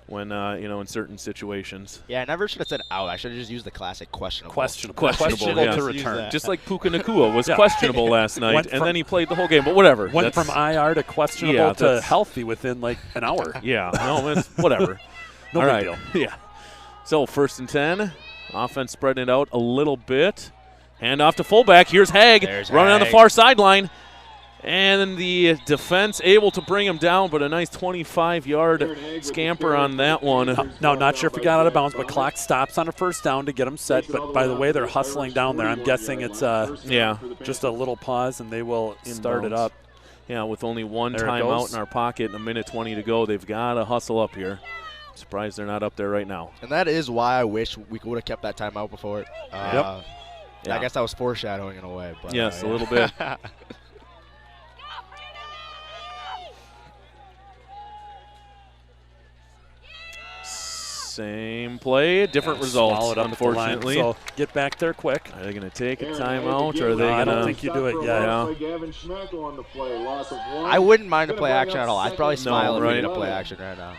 when, in certain situations. Yeah, I never should have said out. I should have just used the classic questionable. Questionable to return. Just like Puka Nakua was questionable last night, and then he played the whole game. But whatever. Went from IR to questionable to healthy within like an hour. Yeah, no, it's whatever. No big deal. Yeah. So 1st and 10. Offense spreading it out a little bit. Hand off to fullback. Here's Haig running on the far sideline. And then the defense able to bring him down, but a nice 25-yard scamper on that one. No, not sure if he got out of bounds, but clock stops on a 1st down to get him set. But by the way, they're hustling down there. I'm guessing it's just a little pause, and they will start it up. Yeah, with only 1 timeout in our pocket and a minute 20 to go, they've got to hustle up here. Surprised they're not up there right now. And that is why I wish we would have kept that timeout before. I guess that was foreshadowing in a way. But, yes, a little bit. Same play, different result, unfortunately. So get back there quick. Are they going to take a timeout, or are they going to? I don't think you do it yet. I wouldn't mind a play action at all. I'd probably smile if we did a play action right now.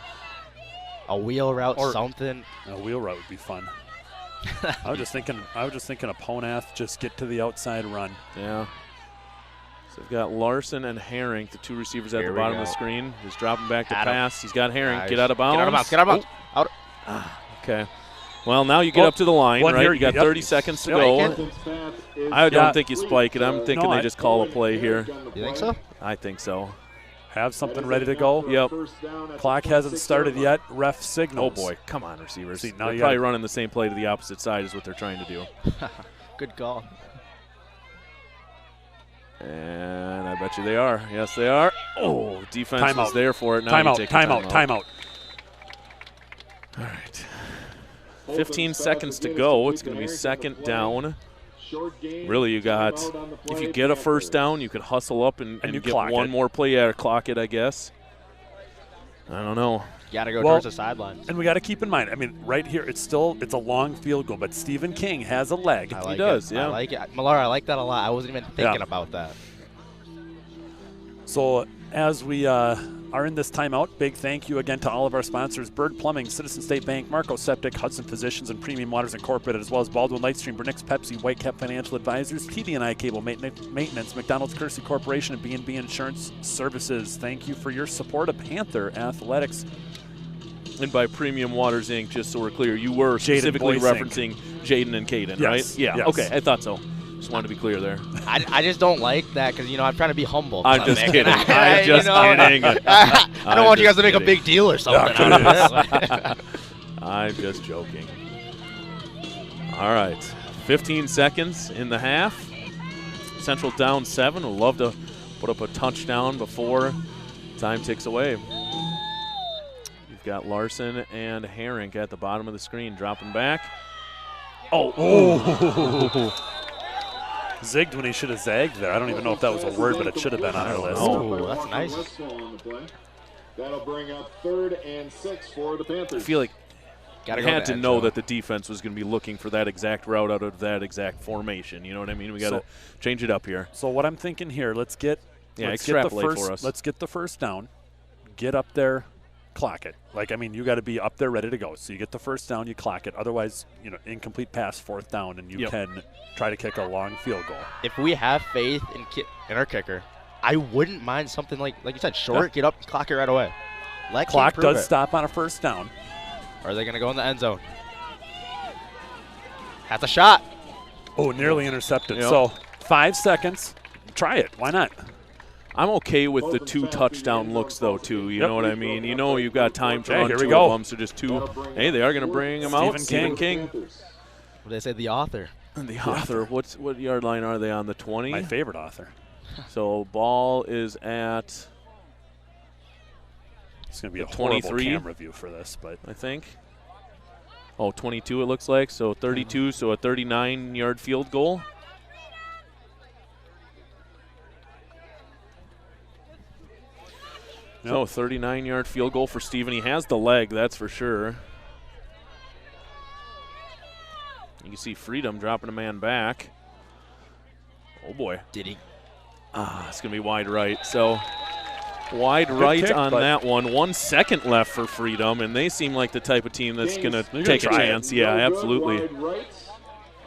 A wheel route, or something. A wheel route would be fun. I was just thinking a Ponath, just get to the outside run. Yeah. So we've got Larson and Herring, the 2 receivers at the bottom of the screen. He's dropping back to pass. He's got Herring. Nice. Get out of bounds. Get out of bounds. Okay. Well, now you get up to the line, right? You got 30 seconds to go. I don't think you spike it. I'm thinking they just call a play here. You think so? I think so. Have something ready to go. Yep. Clock hasn't started yet. Ref signals. Oh, boy. Come on, receivers. See, now they're probably running the same play to the opposite side is what they're trying to do. Good call. And I bet you they are. Yes, they are. Oh, defense was there for it. Now Timeout. All right. 15 seconds to go. It's going to be 2nd down. Really, if you get a 1st down, you could hustle up and get one more play or clock it, I guess. I don't know. You got to go towards the sidelines. And we got to keep in mind, I mean, right here, it's a long field goal, but Stephen King has a leg. He does, yeah. I like it. Millar, I like that a lot. I wasn't even thinking about that. So as we are in this timeout, big thank you again to all of our sponsors: Bird Plumbing, Citizen State Bank, Marco Septic, Hudson Physicians, and Premium Waters Incorporated, as well as Baldwin Lightstream, Burnix Pepsi, Whitecap Financial Advisors, TD&I Cable Maintenance, McDonald's Kersey Corporation, and B&B Insurance Services. Thank you for your support of Panther Athletics. And by Premium Waters Inc., just so we're clear, you were specifically Boyce Inc. referencing Jaden and Caden, Yes, right? Yeah, yes. okay, I thought so. Just wanted to be clear there. I just don't like that because, I'm trying to be humble. I'm just Mick. kidding. I'm just kidding. I don't want you guys to make a big deal or something out of this. I'm just joking. All right, 15 seconds in the half. Central down 7. We'd love to put up a touchdown before time ticks away. You've got Larson and Herink at the bottom of the screen dropping back. Oh. Zigged when he should have zagged there. I don't even know if that was a word, but it should have been on our list. Oh, that's nice. That'll bring up 3rd and 6 for the Panthers. I feel like Gotta you go had to end know zone. that the defense was going to be looking for that exact route out of that exact formation. You know what I mean? We got to change it up here. So what I'm thinking here, let's get extrapolate for us. Let's get the first down, get up there, clock it. You got to be up there ready to go. So you get the first down, you clock it. Otherwise, incomplete pass, 4th down, and you can try to kick a long field goal. If we have faith in our kicker, I wouldn't mind something like you said, short, get up, clock it right away. Let Clock King prove does it. stop on a first down. Or are they going to go in the end zone? That's a shot. Oh, nearly intercepted. Yep. So 5 seconds. Try it. Why not? I'm okay with the 2 touchdown looks, though, too. You know what I mean? You've got time to Okay, run here 2 we go. of them, so just 2. Hey, they are going to bring him out. Stephen King. What did they say? The author. And the author, what yard line are they on? The 20? My favorite author. So ball is at, It's going to be a The horrible 23? camera view for this, but I think. 22 it looks like. So 32, so a 39-yard field goal. No, 39-yard field goal for Steven. He has the leg, that's for sure. You can see Freedom dropping a man back. Oh, boy. Did he? It's going to be wide right. So wide right kick, on but that one. 1 second left for Freedom, and they seem like the type of team that's going to They're take a gonna try chance. No Yeah, good, absolutely. wide right.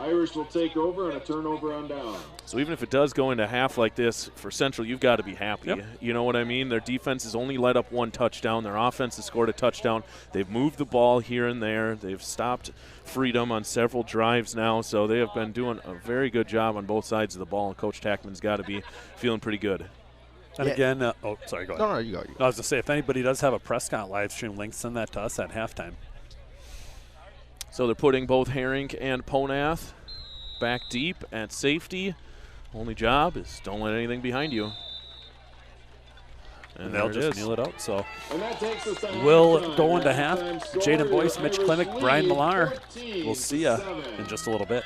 Irish will take over and a turnover on down. So even if it does go into half like this, for Central, you've got to be happy. Yep. You know what I mean? Their defense has only let up 1 touchdown. Their offense has scored a touchdown. They've moved the ball here and there. They've stopped Freedom on several drives now. So they have been doing a very good job on both sides of the ball. And Coach Tackman's got to be feeling pretty good. And again, sorry, go ahead. No, you go. I was going to say, if anybody does have a Prescott live stream link, send that to us at halftime. So they're putting both Herink and Ponath back deep at safety. Only job is don't let anything behind you. And they'll just kneel it out. So And that takes us to we'll halftime. go into half. Halftime score, Jaden Boyce, the Mitch Irish Klimek, Brian lead Millar. 14 We'll see you 7. in just a little bit.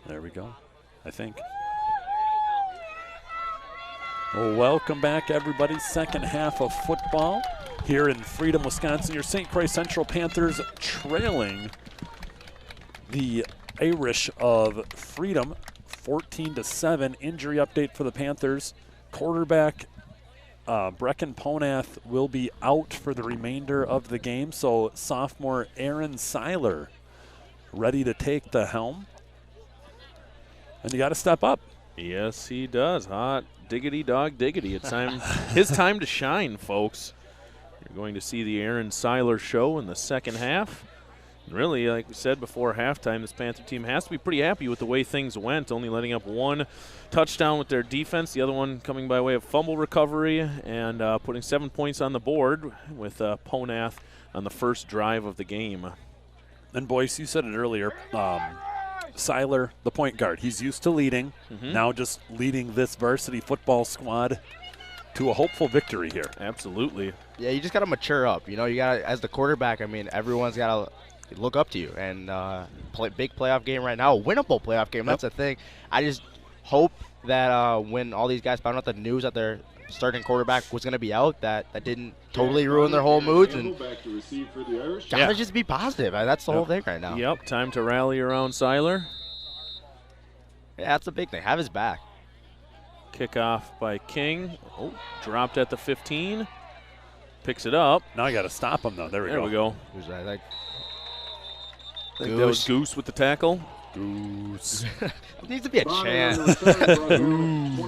There we go, I think. Well, welcome back, everybody. Second half of football here in Freedom, Wisconsin. Your St. Croix Central Panthers trailing the Irish of Freedom 14-7. Injury update for the Panthers. Quarterback Brecken Ponath will be out for the remainder of the game, so sophomore Aaron Seiler ready to take the helm. And you got to step up. Yes, he does. Hot diggity dog diggity. It's time, his time to shine, folks. You're going to see the Aaron Seiler show in the second half. And really, like we said before halftime, this Panther team has to be pretty happy with the way things went, only letting up one touchdown with their defense, the other one coming by way of fumble recovery, and putting 7 points on the board with Ponath on the first drive of the game. And Boyce, you said it earlier, Seiler, the point guard, he's used to leading, now just leading this varsity football squad to a hopeful victory here. Absolutely. Yeah, you just got to mature up. You know, you got as the quarterback, I mean, everyone's got to look up to you. And big playoff game right now, winnable playoff game, that's the thing. I just hope that when all these guys found out the news that their starting quarterback was going to be out, that didn't totally ruin their whole moods. And gotta just be positive. That's the whole thing right now. Yep, time to rally around Seiler. Yeah, that's the big thing. Have his back. Kickoff by King. Oh, dropped at the 15. Picks it up. Now I got to stop him, though. There we go. Who's that? Like, I think that was Goose with the tackle. Goose. It needs to be a chant.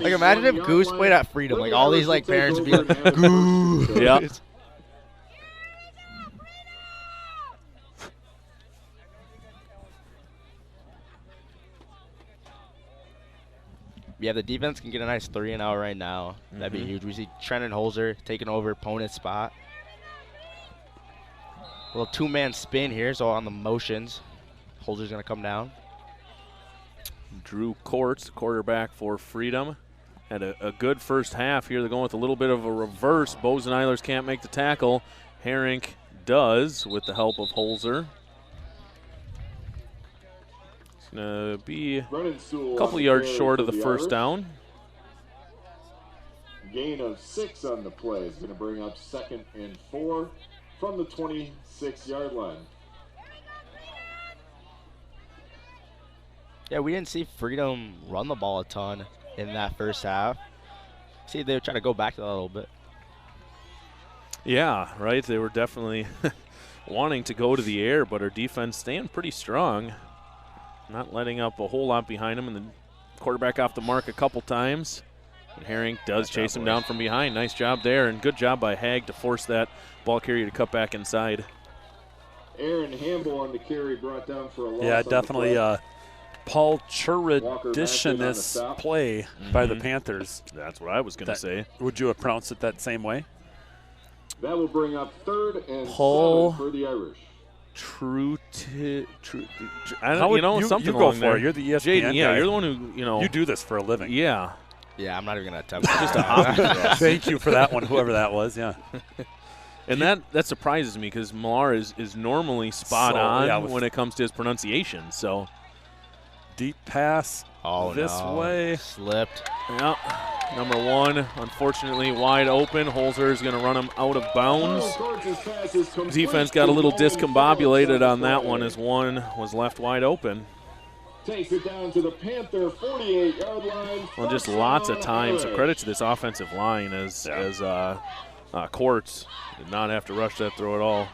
Like, imagine if Goose played at Freedom. Like, all these like parents would be like, Goose. Yeah. Yeah, the defense can get a nice 3-and-out right now. That'd be huge. We see Trenton Holzer taking over opponent's spot. A little two-man spin here, so on the motions, Holzer's going to come down. Drew Courts, quarterback for Freedom, had a good first half here. They're going with a little bit of a reverse. Bozen Eilers can't make the tackle. Herink does with the help of Holzer. It's going to be a couple of yards short of the first down. Gain of 6 on the play is going to bring up 2nd and 4 from the 26-yard line. Yeah, we didn't see Freedom run the ball a ton in that first half. See, they were trying to go back to that a little bit. Yeah, right. They were definitely wanting to go to the air, but our defense staying pretty strong. Not letting up a whole lot behind him, and the quarterback off the mark a couple times. And Herring does chase him down from behind. Nice job there, and good job by Haig to force that ball carrier to cut back inside. Aaron Hamble on the carry, brought down for a loss. Yeah, definitely Paul Churaditionist play by the Panthers. That's what I was going to say. Would you have pronounced it that same way? That will bring up 3rd and Paul 7 for the Irish. I don't, something you go along for there. it. You're the ESPN guy. Yeah, you're the one who, You do this for a living. Yeah. Yeah, I'm not even going to attempt Just a hobby. Thank you for that one, whoever that was, yeah. And that surprises me because Millar is normally spot on when it comes to his pronunciation. So deep pass this way. Slipped. Yep. Number 1, unfortunately, wide open. Holzer is going to run him out of bounds. Defense got a little discombobulated on that one as one was left wide open. Takes it down to the Panther 48-yard line. Well, just lots of time. So credit to this offensive line as Courts did not have to rush that throw at all.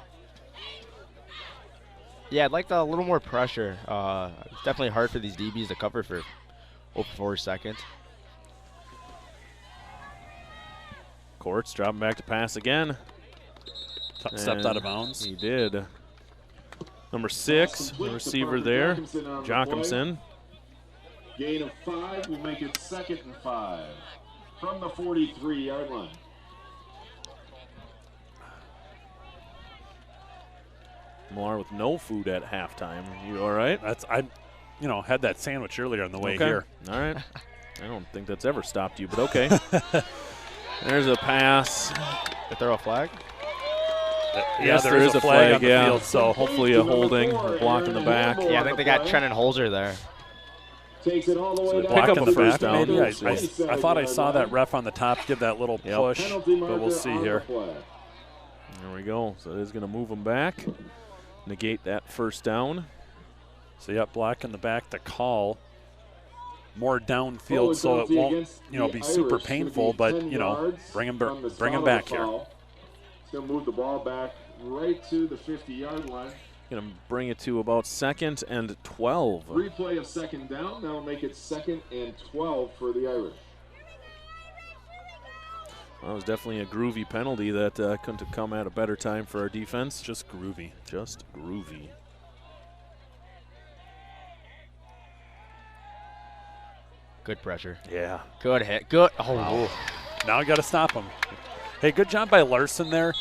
Yeah, I'd like a little more pressure. It's definitely hard for these DBs to cover for over 4 seconds. Courts dropping back to pass again. Stepped out of bounds. He did. Number 6, the receiver there, Jochimson. Gain of 5 will make it 2nd and 5 from the 43-yard line. Millar with no food at halftime. You all right? I had that sandwich earlier on the way here. All right. I don't think that's ever stopped you, but okay. There's a pass. They throw a flag? Yes, there is a flag on the yeah. field, so hopefully a holding, a block in the back. Yeah, I think they got Trenton Holzer there. Takes it all the way Pick block up in a the first back, down. maybe. I We'll thought I saw that ref on the top give that little push, Penalty but we'll marker see on here. the flag. There we go. So it is going to move them back, negate that first down. So yeah, block in the back, the call. More downfield, so it won't, be super painful, but bring him back here. It's going to move the ball back right to the 50-yard line. Going to bring it to about 2nd and 12. Replay of second down. That'll make it 2nd and 12 for the Irish. Well, it was definitely a groovy penalty that couldn't have come at a better time for our defense. Just groovy. Just groovy. Good pressure. Yeah. Good hit. Good. Oh, Wow. Now I got to stop him. Hey, good job by Larson there.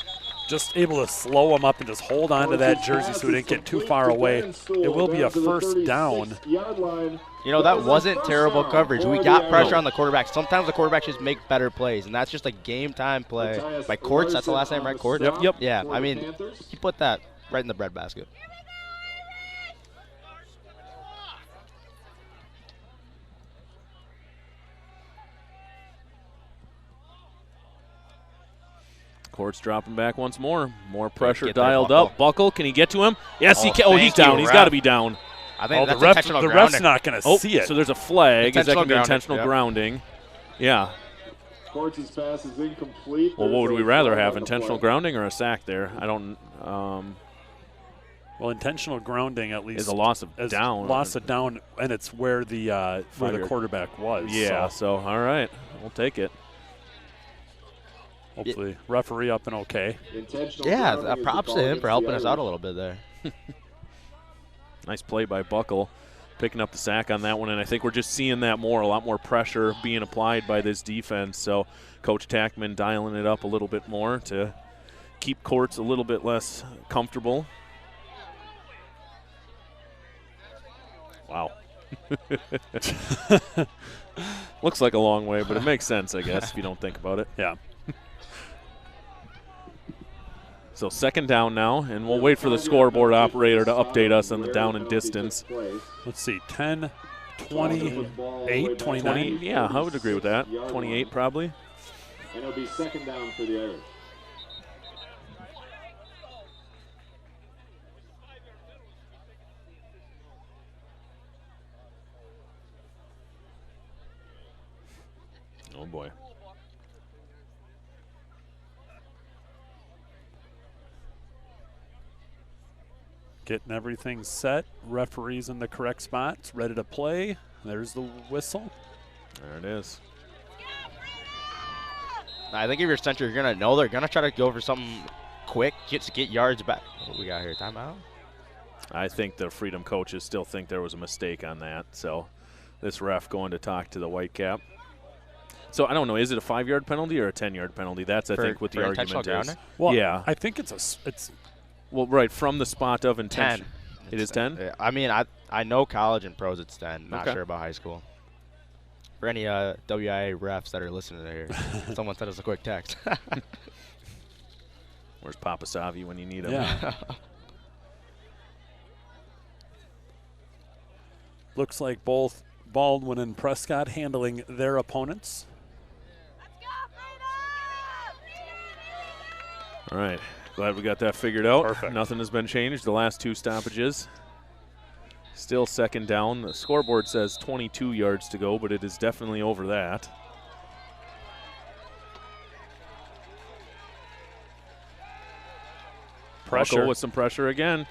Just able to slow him up and just hold on to that jersey so he didn't get too far away. It will be a first down. That wasn't terrible coverage. We got pressure on the quarterback. Sometimes the quarterbacks just make better plays, and that's just a game-time play. By Courts, that's the last name, right? Courts? Yep. Yeah, I mean, he put that right in the breadbasket. Courts dropping back once more. More pressure Get there, dialed Buckle. up. Buckle, can he get to him? Yes, he can. Oh, he's thank you, down. He's ref. got to be down. I think that's the intentional ref's grounding. not going to see it. So there's a flag. Is that going to be Intentional intentional grounding, grounding? Yeah. Courts' pass is incomplete. Well, what would we rather have, intentional grounding or a sack there? I don't. Well, intentional grounding at least Is a loss of down. Loss of down, and it's where the Five-yard. quarterback was. Yeah. So all right, we'll take it. Hopefully, referee up and okay. Yeah, props to him for helping us out a little bit there. Nice play by Buckle, picking up the sack on that one, and I think we're just seeing that more, a lot more pressure being applied by this defense. So Coach Tackman dialing it up a little bit more to keep Courts a little bit less comfortable. Wow. Looks like a long way, but it makes sense, I guess, if you don't think about it. Yeah. So second down now, and we'll wait for the scoreboard operator to update us on the down and distance. Let's see, 10, 28, 29. Yeah, I would agree with that. 28 probably. And it'll be second down for the Irish. Oh, boy. Getting everything set. Referees in the correct spots, ready to play. There's the whistle. There it is. I think if you're Central, you're going to know they're going to try to go for something quick just to get yards back. What we got here? Timeout? I think the Freedom coaches still think there was a mistake on that. So this ref going to talk to the Whitecap. So I don't know. Is it a 5-yard penalty or a 10-yard penalty? That's, I think, what the argument is. Well, yeah. I think it's Well, right, from the spot of intention. 10. It is 10? Yeah, I mean, I know college and pros it's 10. Not Okay. sure about high school. For any WIA refs that are listening here, someone sent us a quick text. Where's Papa Savi when you need him? yeah. Looks like both Baldwin and Prescott handling their opponents. All right. Glad we got that figured out. Perfect. Nothing has been changed the last 2 stoppages. Still second down. The scoreboard says 22 yards to go, but it is definitely over that. Pressure. Buckle with some pressure again.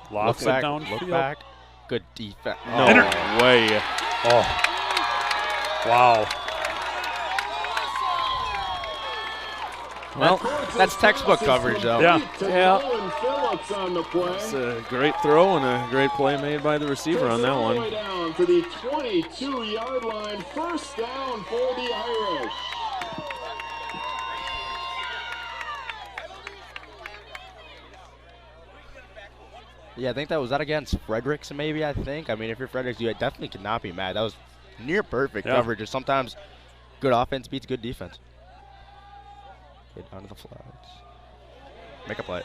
Lofts it downfield. Look back. Good defense. No Inter- way. Oh. Wow. Well, that's textbook coverage, though. Yeah. Yeah. Phillips on the play. It's a great throw and a great play made by the receiver on that All the one. way down to the 22-yard line. First down for the Irish. Yeah, I think that was that against Fredericks, maybe, I think. I mean, if you're Fredericks, you definitely could not be mad. That was near perfect coverage. And sometimes good offense beats good defense. Get down to the flags. Make a play.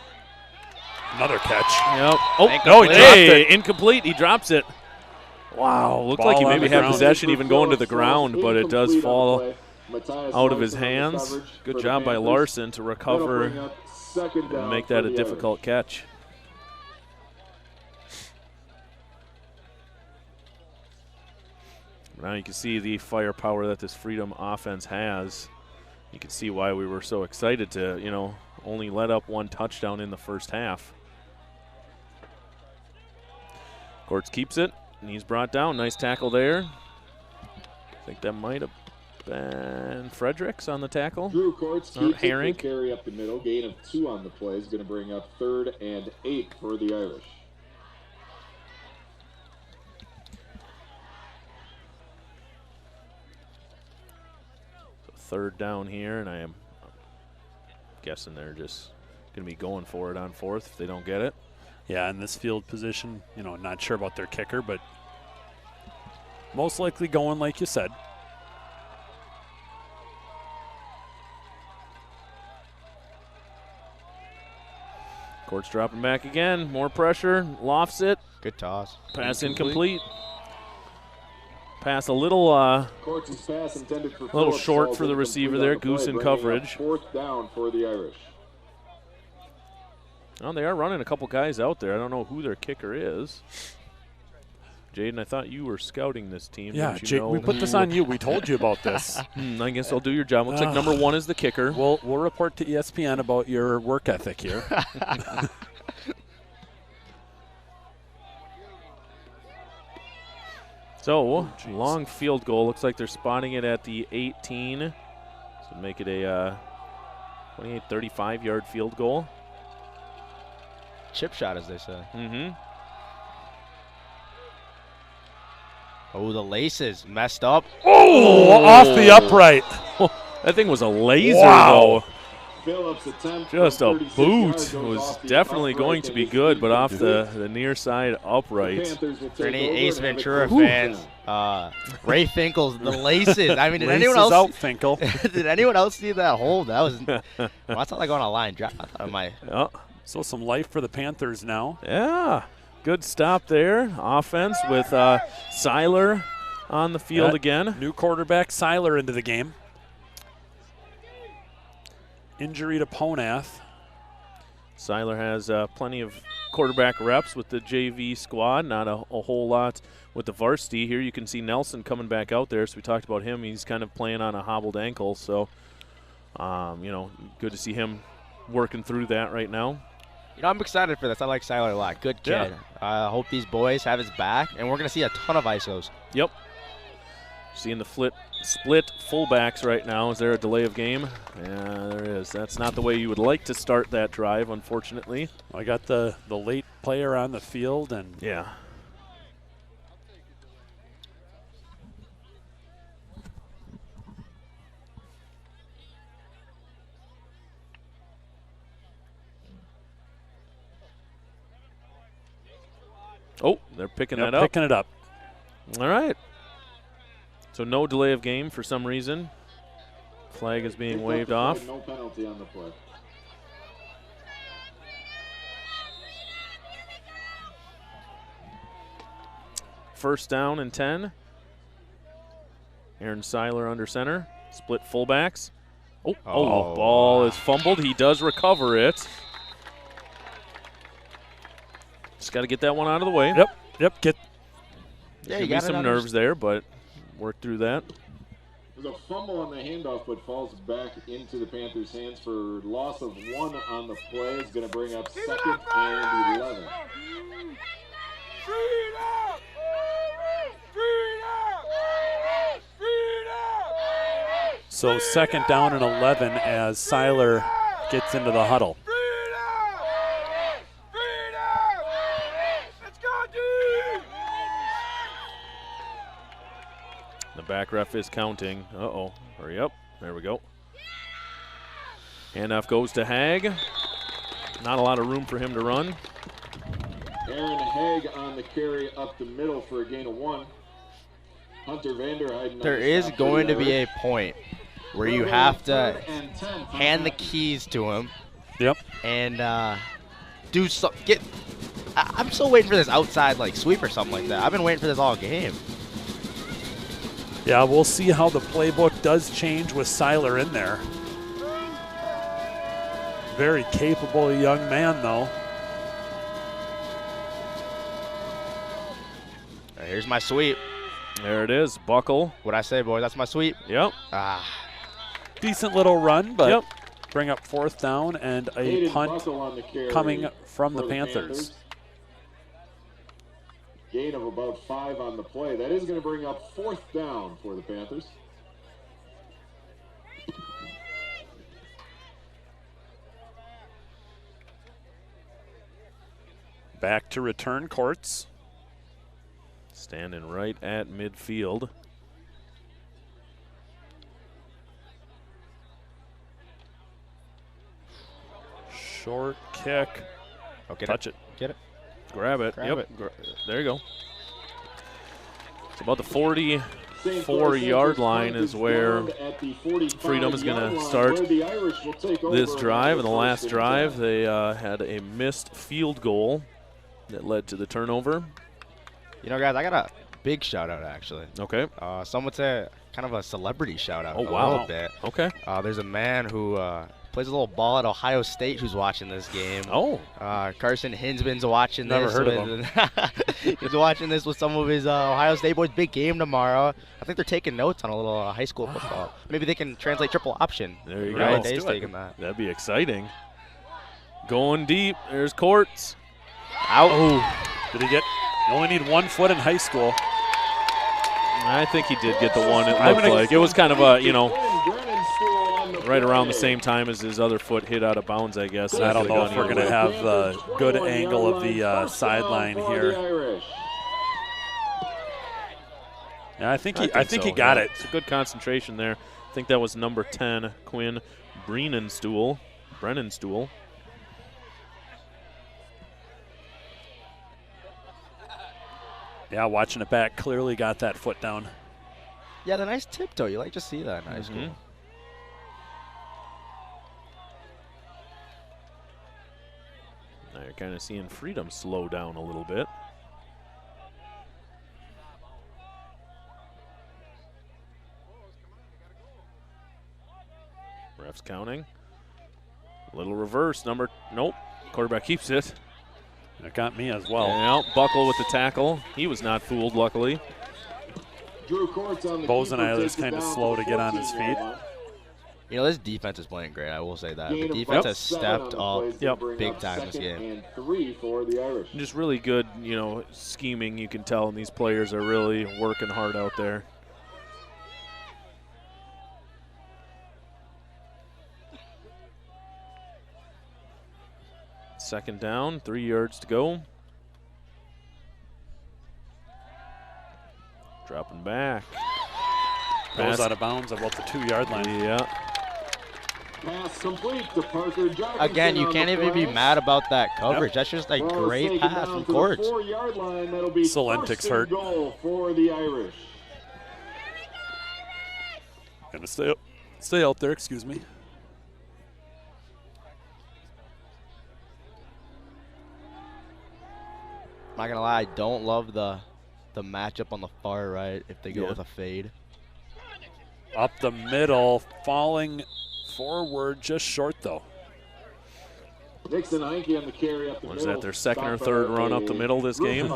Another catch. Yep. Oh, Incomplete. no, he dropped Hey. it. Incomplete. He drops it. Wow. Looked Ball like he on maybe the had ground. possession even going to the ground, but it does Incomplete on fall the play. Matthias out of his Larson on the hands. coverage Good for the job by Panthers. Larson to That'll recover bring up second down and make for that a the difficult Irish. catch. Now you can see the firepower that this Freedom offense has. You can see why we were so excited to, only let up one touchdown in the first half. Courts keeps it, and he's brought down. Nice tackle there. I think that might have been Fredericks on the tackle. Drew Courts Or keeps it. Herring. They carry up the middle. Gain of 2 on the play is going to bring up 3rd and 8 for the Irish. So 3rd down here, and I am guessing they're just going to be going for it on 4th if they don't get it. Yeah, in this field position, not sure about their kicker, but most likely going like you said. Court's dropping back again. More pressure. Lofts it. Good toss. Pass incomplete. Pass a little Courts' pass intended for little Phillips short falls for the incomplete receiver on there. the play, Goose in bringing up coverage. 4th down for the Irish. Oh, they are running a couple guys out there. I don't know who their kicker is. Jaden, I thought you were scouting this team. Yeah, Didn't you know we put this on you. We told you about this. I guess I'll do your job. Looks like number 1 is the kicker. We'll report to ESPN about your work ethic here. So, long field goal. Looks like they're spotting it at the 18. So make it a 28, 35-yard field goal. Chip shot, as they say. Mm-hmm. Oh, the laces messed up. Oh, off the upright. That thing was a laser, Wow. though. Phillips attempt Just from a 36 boot. yards goes Was off the definitely upright going to and be is good, but off incomplete. the near side The upright. Panthers will For take any over Ace and have it Ventura first fans, down. Ray Finkel's the laces. I mean, did anyone Races else? out, Finkel. Did anyone else see that hold? That was. Well, that's not like on a line drop. I thought it might. Yeah. So some life for the Panthers now. Yeah. Good stop there. Offense with Seiler on the field Yeah. again. New quarterback, Seiler, into the game. Injury to Ponath. Seiler has plenty of quarterback reps with the JV squad, not a whole lot with the varsity. Here you can see Nelson coming back out there, so we talked about him. He's kind of playing on a hobbled ankle, so, good to see him working through that right now. I'm excited for this. I like Seiler a lot. Good kid. Yeah. I hope these boys have his back, and we're going to see a ton of ISOs. Yep. Seeing the split fullbacks right now. Is there a delay of game? Yeah, there is. That's not the way you would like to start that drive, unfortunately. I got the late player on the field, and Yeah. Oh, they're picking that up. picking it up. All right. So no delay of game for some reason. Flag is being Picked up waved the off. flag, no penalty on the play. First down and 10. Aaron Seiler under center. Split fullbacks. Oh, ball is fumbled. He does recover it. Just got to get that one out of the way. Yep. Get Yeah, Could you be got some nerves there, but work through that. There's a fumble on the handoff, but falls back into the Panthers' hands for loss of 1 on the play. It's going to bring up 2nd and 11. so 2nd down and 11 as Seiler gets into the huddle. The back ref is counting. Uh-oh. Hurry up. There we go. Handoff goes to Haig. Not a lot of room for him to run. Aaron Haig on the carry up the middle for a gain of 1. Hunter Vanderheiden. There is going to be a point where you have to hand the keys to him Yep. And do some I'm still waiting for this outside like sweep or something like that. I've been waiting for this all game. Yeah, we'll see how the playbook does change with Seiler in there. Very capable young man, though. Here's my sweep. There it is. Buckle. What'd I say, boys? That's my sweep. Yep. Decent little run, but Yep. bring up 4th down and a punt coming from the Panthers. Gain of about 5 on the play. That is going to bring up 4th down for the Panthers. Back to return courts. Standing right at midfield. Short kick. Okay, Touch it. Get it. Grab it. Grab Yep. it. There you go. It's about the 44-yard line is where Freedom is going to start this drive. And the last drive, they had a missed field goal that led to the turnover. You know, guys, I got a big shout out actually. Okay. Some would say kind of a celebrity shout out. Oh, A wow. little bit. Okay. There's a man who plays a little ball at Ohio State who's watching this game. Oh. Carson Hinsman's watching Never this. heard of him. He's watching this with some of his Ohio State boys. Big game tomorrow. I think they're taking notes on a little high school football. Maybe they can translate triple option. There you Right, go. Dave's taking that. That'd be exciting. Going deep. There's Courts. Out. Oh, did he get? You only need 1 foot in high school. I think he did get the one, it looked like. It was kind of a, right around the same time as his other foot hit out of bounds, I guess. I don't know if we're going to have a good angle of the sideline here. Yeah, I think he got it. It's a good concentration there. I think that was number 10, Quinn Brennenstuhl. Yeah, watching it back, clearly got that foot down. Yeah, the nice tiptoe. You like to see that in high school. Now you're kind of seeing Freedom slow down a little bit. Ref's counting. Little reverse. Nope. Quarterback keeps it. That got me as well. And Buckle with the tackle. He was not fooled, luckily. Bozenile is kind of slow to get on his feet. You know, this defense is playing great. I will say that. The defense has stepped up big time this game. Just really good, scheming. You can tell, and these players are really working hard out there. Second down, 3 yards to go. Dropping back. Goes out of bounds about the 2-yard line. Yeah. Pass complete to Parker Johnson. Again, you can't even be mad about that coverage. That's just a great pass from Courts. Solentik's hurt. Goal for the Irish. Gonna stay out there, excuse me. I'm not gonna lie, I don't love the matchup on the far right if they go with a fade. Up the middle, falling forward, just short though. Nixon Heinke on the carry up the Was middle. that their second or third run up the middle this game?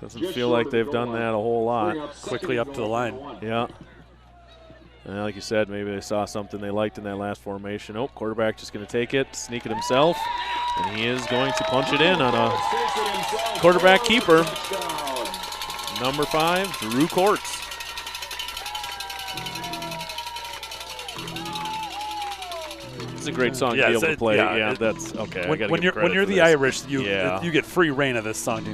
Doesn't feel like they've done that a whole lot. Quickly up to the line. Yeah. And like you said, maybe they saw something they liked in that last formation. Oh, quarterback just going to take it, sneak it himself, and he is going to punch it in on a quarterback keeper. Number 5, Drew Courts. It's a great song to be able to play. Yeah, that's okay. When you're the Irish, you get free reign of this song.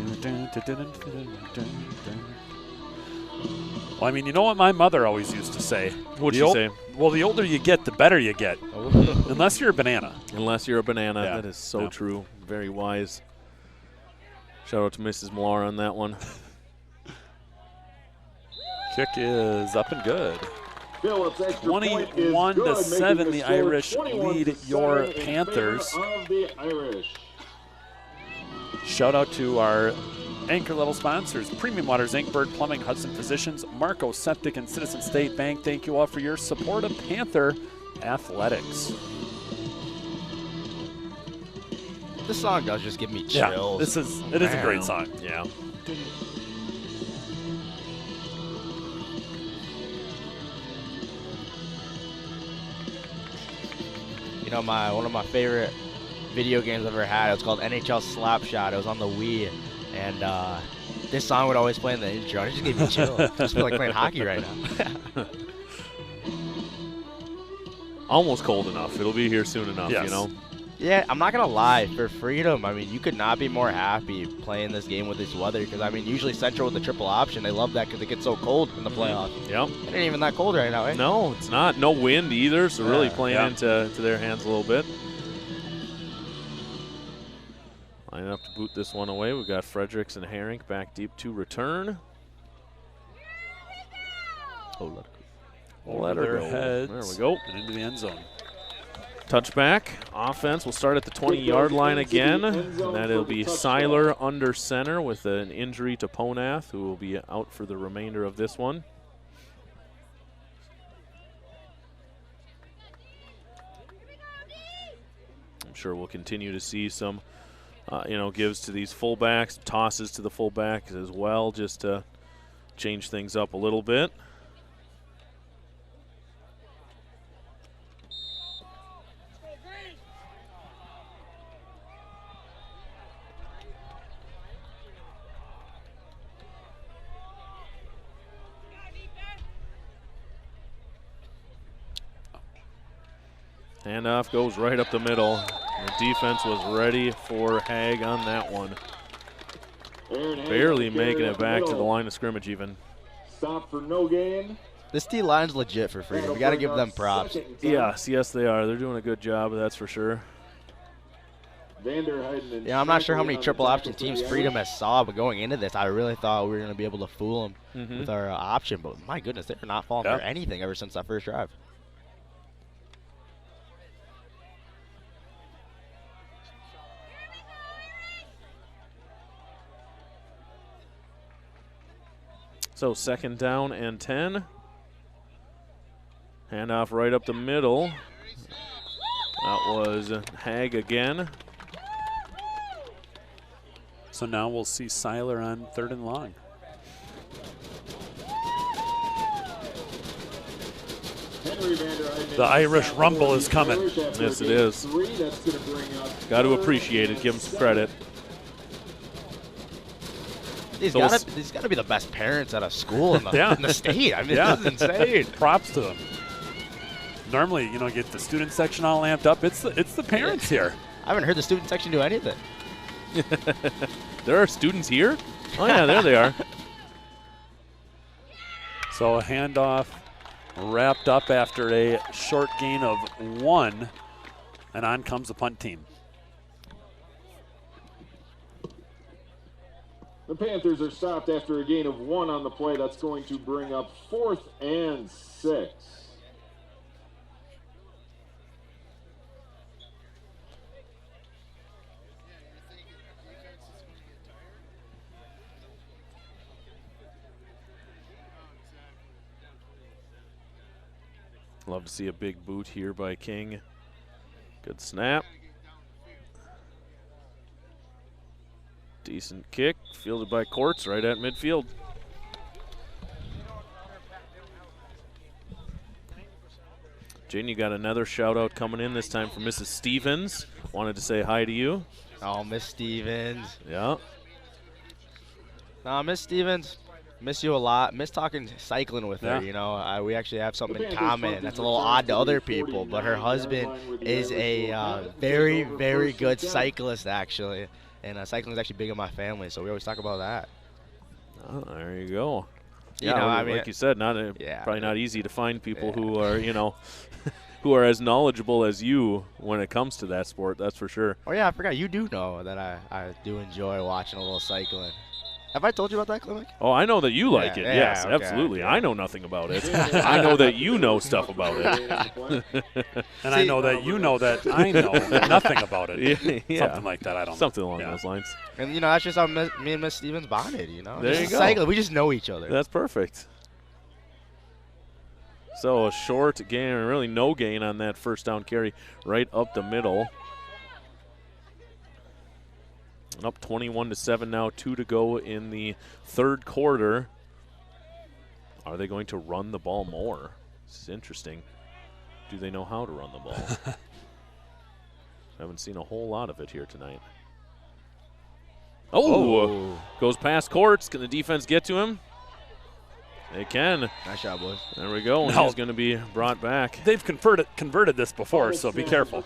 Well, I mean, you know what my mother always used to say? What'd she say? Well, the older you get, the better you get. Unless you're a banana. Unless you're a banana. Yeah. That is so true. Very wise. Shout out to Mrs. Millar on that one. Kick is up and good. Phillips, extra point is 21 good, to making 7, the score Irish 21 lead to 7 your in favor Panthers. of the Irish. Shout out to our anchor level sponsors, Premium Waters, Inc., Bird Plumbing, Hudson Physicians, Marco Septic, and Citizen State Bank. Thank you all for your support of Panther athletics. This song does just give me chills. Yeah, it is a great song. Yeah. You know, one of my favorite video games I've ever had, it was called NHL Slapshot. It was on the Wii, and this song would always play in the intro. It just gave me chills. I just feel like playing hockey right now. Almost cold enough. It'll be here soon enough, Yes. you know. Yeah, I'm not going to lie. For freedom, I mean, you could not be more happy playing this game with this weather because, I mean, usually Central with the triple option, they love that because it gets so cold in the playoffs. Yep. It ain't even that cold right now, eh? No, it's not. No wind either, so really playing into their hands a little bit. Lining up to boot this one away. We've got Fredericks and Herink back deep to return. Oh, Let Over her their go. heads There we go. and into the end zone. Touchback. Offense will start at the 20-yard line again. And that it'll be Seiler under center with an injury to Ponath, who will be out for the remainder of this one. I'm sure we'll continue to see some, gives to these fullbacks, tosses to the fullbacks as well, just to change things up a little bit. Handoff goes right up the middle. The defense was ready for Haig on that one. Barely making it back to the line of scrimmage even. Stop for no gain. This D-line's legit for freedom. We got to give them props. Yes, they are. They're doing a good job, that's for sure. Yeah, I'm not sure how many triple option teams Freedom has saw, but going into this, I really thought we were going to be able to fool them with our option. But my goodness, they're not falling for anything ever since that first drive. So 2nd down and 10. Handoff right up the middle. That was Haig again. So now we'll see Seiler on 3rd and long. The Irish rumble is coming. Yes, it is. Got to appreciate it. Give them some credit. These got to be the best parents at a school in the state. I mean, this is insane. Props to them. Normally, get the student section all amped up. It's the parents here. I haven't heard the student section do anything. There are students here? Oh, yeah, there they are. So a handoff wrapped up after a short gain of 1, and on comes the punt team. The Panthers are stopped after a gain of 1 on the play. That's going to bring up 4th and 6. Love to see a big boot here by King. Good snap. Decent kick, fielded by Courts right at midfield. Jane, you got another shout out coming in, this time from Mrs. Stevens. Wanted to say hi to you. Oh, Miss Stevens. Yeah. Miss Stevens, miss you a lot. Miss talking cycling with her. We actually have something in common. That's a little odd to other people, but her husband is a very, very good cyclist, actually. And cycling is actually big in my family, so we always talk about that. Oh, there you go. Like you said, probably not easy to find people who are, who are as knowledgeable as you when it comes to that sport. That's for sure. Oh yeah, I forgot you do know that I do enjoy watching a little cycling. Have I told you about that, Clement? Oh, I know that you like it. Yeah, Yes, okay, absolutely. yeah. I know nothing about it. I know that you know stuff about it. And I know that you know that I know nothing about it. Yeah. Something like that. I don't know. Something along those lines. And, that's just how me and Miss Stevens bonded, There Just you go. cycle. We just know each other. That's perfect. So a short gain, or really no gain on that first down carry right up the middle. Up 21-7 now, 2 to go in the third quarter. Are they going to run the ball more? This is interesting. Do they know how to run the ball? Haven't seen a whole lot of it here tonight. Oh! Goes past Courts. Can the defense get to him? They can. Nice shot, boys. There we go. No. He's going to be brought back. They've converted this before, so be careful.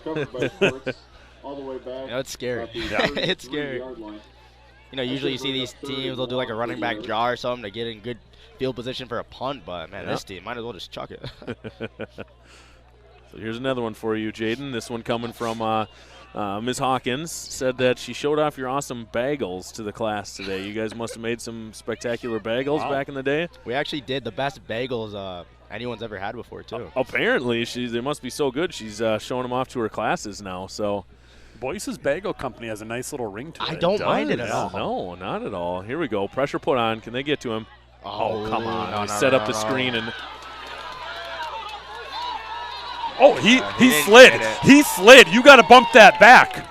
All the way back. It's scary. at the It's scary. 33-yard line. Usually you see these teams, they'll do like a running back draw or something to get in good field position for a punt, but, man, this team might as well just chuck it. So here's another one for you, Jaden. This one coming from Ms. Hawkins. Said that she showed off your awesome bagels to the class today. You guys must have made some spectacular bagels back in the day. We actually did the best bagels anyone's ever had before, too. Apparently, they must be so good. She's showing them off to her classes now. So Boyce's Bagel Company has a nice little ring to it. I don't mind it at all. No, not at all. Here we go. Pressure put on. Can they get to him? Oh, come on. No, They set up the screen and he slid. He slid. You got to bump that back.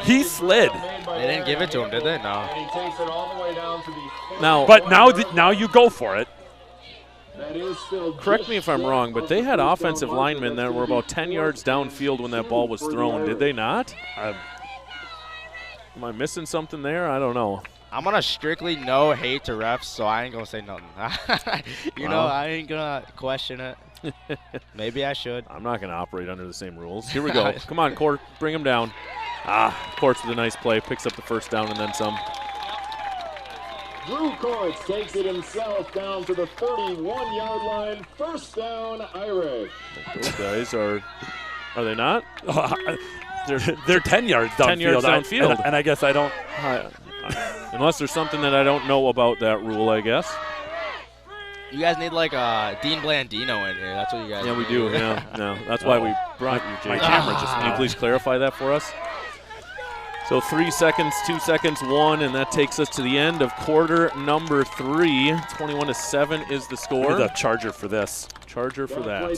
He slid. They didn't give it to him, did they? No. And he takes it all the way down to the now. But now you go for it. That is still Correct me if I'm wrong, but they had offensive linemen that were about 10 yards downfield when that ball was thrown. Did they not? Am I missing something there? I don't know. I'm going to strictly no hate to refs, so I ain't going to say nothing. I ain't going to question it. Maybe I should. I'm not going to operate under the same rules. Here we go. Come on, Court. Bring him down. Court's with a nice play. Picks up the first down and then some. Drew Courts takes it himself down to the 31-yard line. First down, Irish. Those guys are they not? They're 10 yards downfield. 10 yards downfield. And I guess I don't. Unless there's something that I don't know about that rule, I guess. You guys need like Dean Blandino in here. That's what you guys Yeah, we need. do. Yeah, no, that's why we brought you, Jay. My camera just Can you please clarify that for us? So 3 seconds, 2 seconds, 1, and that takes us to the end of quarter number 3. 21-7 is the score. The charger for this. Charger for that.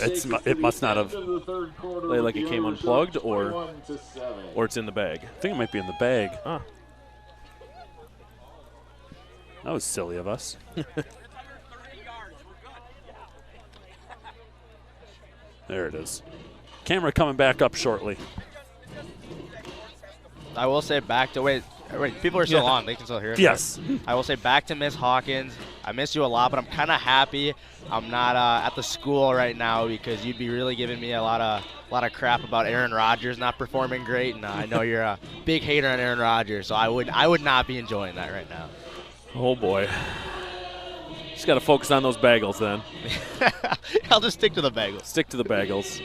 It must not have. Play like it came unplugged, or it's in the bag. I think it might be in the bag. Huh. That was silly of us. There it is. Camera coming back up shortly. I will say back to wait, people are still on. They can still hear us. Yes. I will say back to Miss Hawkins. I miss you a lot, but I'm kind of happy I'm not at the school right now because you'd be really giving me a lot of crap about Aaron Rodgers not performing great, and I know you're a big hater on Aaron Rodgers, so I would not be enjoying that right now. Oh boy. Just got to focus on those bagels then. I'll just stick to the bagels. Stick to the bagels.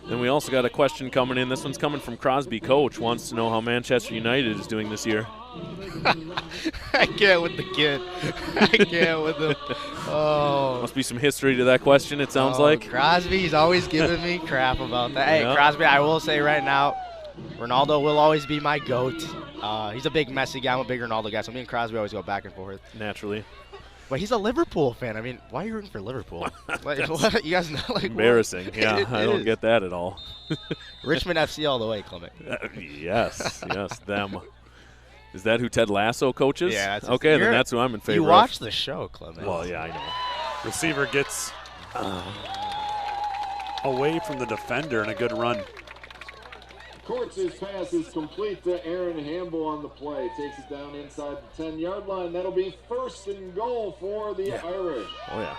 And we also got a question coming in. This one's coming from Crosby Coach. Wants to know how Manchester United is doing this year. I can't with the kid. I can't with him. Oh. Must be some history to that question, it sounds like. Crosby's always giving me crap about that. Hey, Yeah. Crosby, I will say right now, Ronaldo will always be my GOAT. He's a big Messi guy. I'm a big Ronaldo guy, so me and Crosby always go back and forth. Naturally. But he's a Liverpool fan. I mean, why are you rooting for Liverpool? Like, what? You guys know, like, Embarrassing. what? Yeah, I don't is. get that at all. Richmond FC all the way, Clement. Yes, them. Is that who Ted Lasso coaches? Yeah. That's okay, then that's who I'm in favor You of. watch the show, Clement. Well, yeah, I know. Receiver gets away from the defender and a good run. Courts' pass is complete to Aaron Hamble on the play. Takes it down inside the 10-yard line. That'll be first and goal for the Irish. Oh, yeah.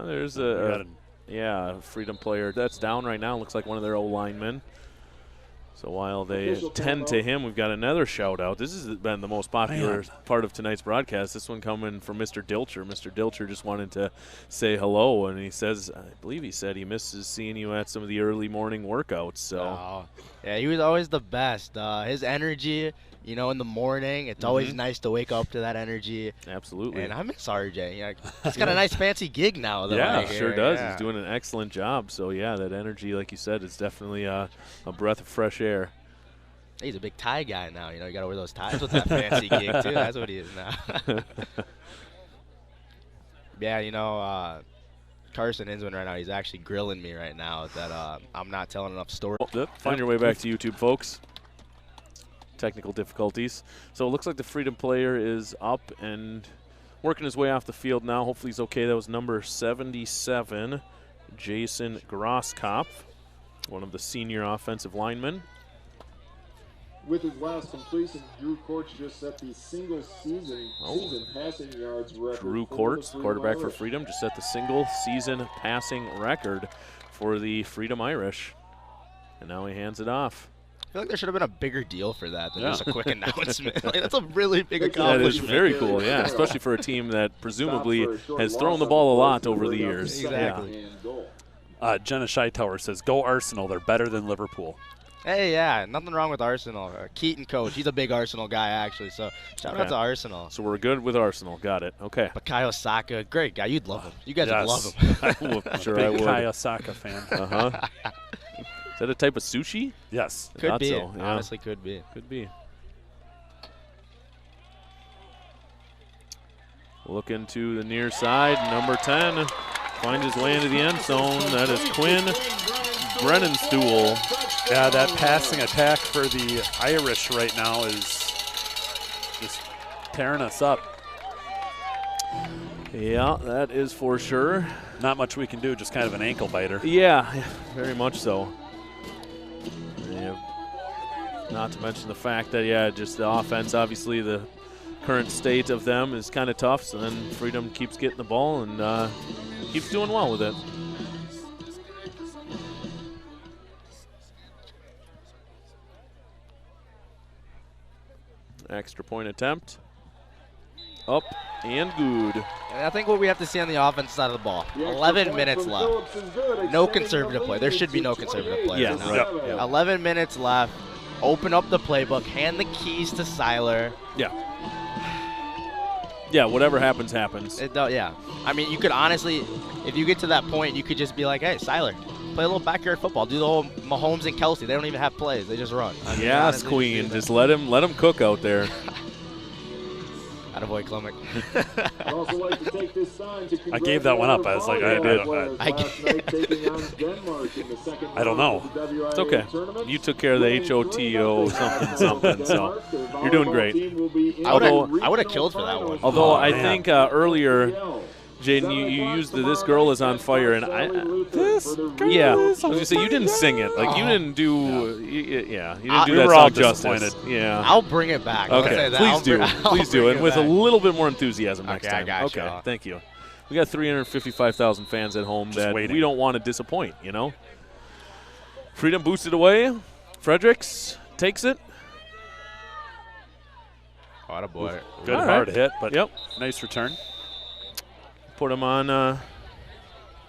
There's a freedom player. That's down right now. Looks like one of their O linemen. So while they tend to him, we've got another shout-out. This has been the most popular part of tonight's broadcast. This one coming from Mr. Dilcher. Mr. Dilcher just wanted to say hello, and he says, I believe he said he misses seeing you at some of the early morning workouts. So, yeah, he was always the best. His energy, you know, in the morning, it's always nice to wake up to that energy. Absolutely. And I miss RJ. Yeah, he's got a nice fancy gig now. Though, yeah, right sure here. does. Yeah. He's doing an excellent job. So, yeah, that energy, like you said, is definitely a breath of fresh air. He's a big tie guy now. You know, you got to wear those ties with that fancy gig, too. That's what he is now. Yeah, you know, Carson Hinsman right now, he's actually grilling me right now that I'm not telling enough stories. Find your way back to YouTube, folks. Technical difficulties. So it looks like the Freedom player is up and working his way off the field now. Hopefully he's okay. That was number 77, Jason Grosskopf, one of the senior offensive linemen. With his last completion, Drew Courts just set the single season passing yards record. Drew Courts, quarterback for Freedom, just set the single season passing record for the Freedom Irish. And now he hands it off. I feel like there should have been a bigger deal for that than just a quick announcement. Like, that's a really big accomplishment. That is very cool, yeah, especially for a team that presumably has thrown the ball a lot over the years. Exactly. Jenna Scheitauer says, "Go Arsenal! They're better than Liverpool." Hey, yeah, nothing wrong with Arsenal. Keaton coach, he's a big Arsenal guy, actually, so shout out to Arsenal. So we're good with Arsenal. Got it. Okay. Bukayo Saka, great guy. You'd love him. You guys would love him. I'm sure I would. Big Bukayo Saka fan. Is that a type of sushi? Yes. Could be. So, yeah. Honestly, could be. Could be. Looking to the near side, number 10 finds his way into the end zone. That is Quinn Brennanstool. Yeah, that passing attack for the Irish right now is just tearing us up. Yeah, that is for sure. Not much we can do, just kind of an ankle biter. Yeah, very much so. Yeah. Not to mention the fact that, yeah, just the offense, obviously the current state of them is kind of tough, so then Freedom keeps getting the ball and keeps doing well with it. Extra point attempt. Up and good. And I think what we have to see on the offense side of the ball, 11 minutes left. No conservative play. There should be no conservative play. Yeah, right now. right. 11 minutes left. Open up the playbook. Hand the keys to Seiler. Yeah. Yeah, whatever happens, happens. Yeah. I mean, you could honestly, if you get to that point, you could just be like, hey, Seiler, play a little backyard football. Do the whole Mahomes and Kelsey. They don't even have plays. They just run. I mean, yes, honestly, Queen. Just let him cook out there. Attaboy, Clemic. I gave that one up. I was like, I don't know. It's okay. You took care of the HOTO something, so you're doing great. I would have killed for that one. Although I think earlier, Jaden, you used This Girl Is on Fire, and I was gonna say you didn't sing it, like you didn't do, you didn't do that song justice. Yeah, I'll bring it back. Okay, please do, and with a little bit more enthusiasm next time. I got you. Okay, thank you. We got 355,000 fans at home that we don't want to disappoint. You know, Freedom boosted away. Fredericks takes it. Attaboy. Good hard hit, but nice return. Put him on the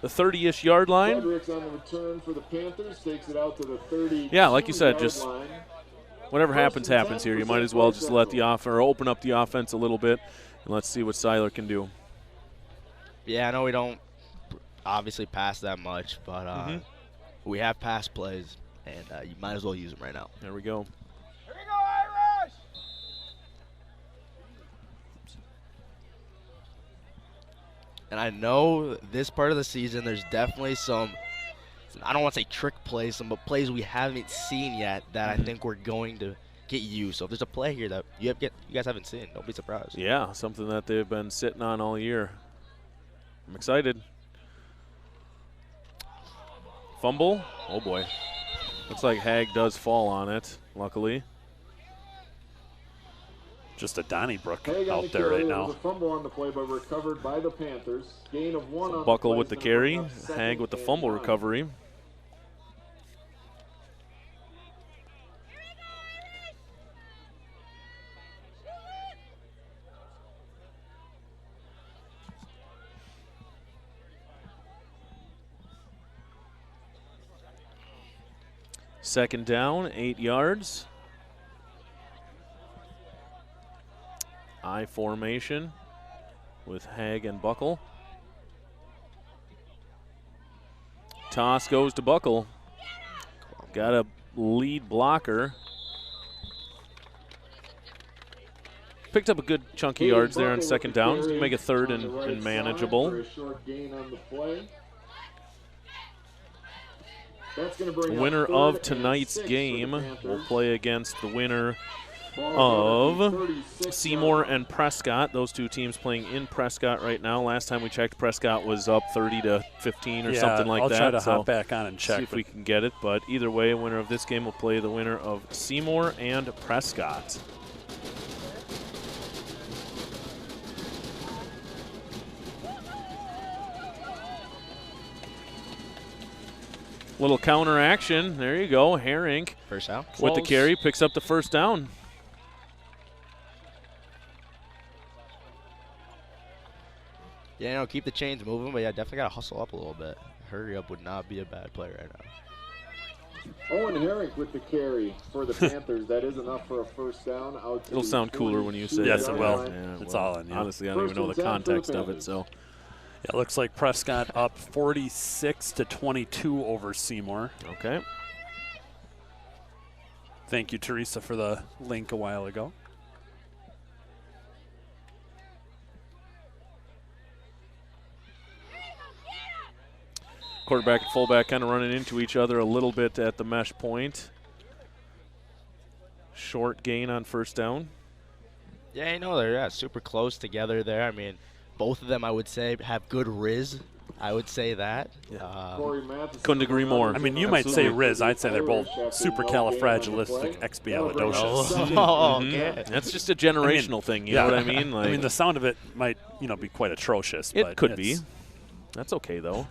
30-ish yard line. Fredericks on the return for the Panthers takes it out to the 30. Yeah, like you said, just whatever happens here. You might as well just let the open up the offense a little bit, and let's see what Seiler can do. Yeah, I know we don't obviously pass that much, but we have pass plays, and you might as well use them right now. There we go. Here we go, Irish! And I know this part of the season, there's definitely some, I don't want to say trick plays, but plays we haven't seen yet that I think we're going to get used. So if there's a play here that you guys haven't seen, don't be surprised. Yeah, something that they've been sitting on all year. I'm excited. Fumble. Oh, boy. Looks like Hag does fall on it, luckily. Just a Donnybrook out there right now. A fumble on the play, but recovered by the Panthers. Gain of 1 on Buckle the with the carry. Hag with the fumble recovery. Second down, 8 yards. I formation with Hag and Buckle. Toss goes to Buckle. Got a lead blocker. Picked up a good chunk of yards there on second down. He's going to make a third and manageable. Winner of tonight's game will play against the winner of Seymour and Prescott. Those two teams playing in Prescott right now. Last time we checked, Prescott was up 30-15 or something like that. I'll try to hop back on and check. See if we can get it. But either way, winner of this game will play the winner of Seymour and Prescott. Little counter action. There you go. Herink First down. with the carry picks up the first down. Yeah, you know, keep the chains moving, but yeah, definitely got to hustle up a little bit. Hurry up would not be a bad play right now. Owen Herrick with the carry for the Panthers. That is enough for a first down. It'll sound cooler when you say it. Yes, it will. Yeah, It's well, all in you. Honestly, I don't even know the context of it. So, Yeah, it looks like Prescott up 46-22 over Seymour. okay. Thank you, Teresa, for the link a while ago. Quarterback and fullback kind of running into each other a little bit at the mesh point. Short gain on first down. Yeah, you know, they're super close together there. I mean, both of them, I would say, have good riz. I would say that. Couldn't agree more. I mean, you might say Riz. I'd say they're both supercalifragilisticexpialidocious. Oh, okay. That's just a generational thing. You know what I mean? Like, I mean, the sound of it might, be quite atrocious. it but could be. That's okay, though.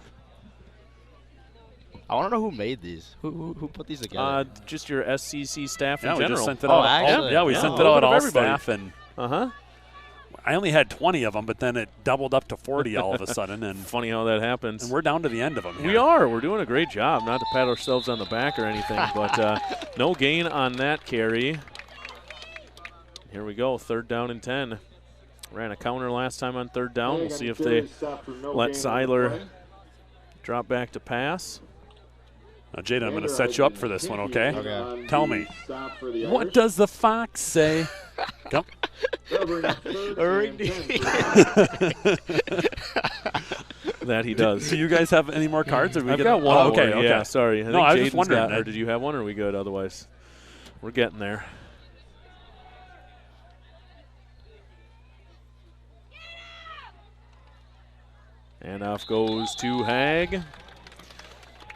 I want to know who made these. Who put these together? Just your SCC staff in we general. just sent it Oh, out. actually? Yeah, we Yeah, sent a it little out bit of all everybody. staff, and Uh-huh. I only had 20 of them, but then it doubled up to 40 all of a sudden, and Funny how that happens. we're down to the end of them. We are. We're doing a great job. Not to pat ourselves on the back or anything, but no gain on that carry. Here we go, third down and 10. Ran a counter last time on third down. We'll see if they let Seiler drop back to pass. Now, Jaden, I'm going to set you up for this one, okay? Okay. Tell me, what does the fox say? Go. That he does. Do you guys have any more cards? Or we I've get got one. Oh, more. okay, okay. Yeah, sorry. No, I was just Jaden's wondering. got- or did you have one, or are we good otherwise? We're getting there. And off goes to Hag.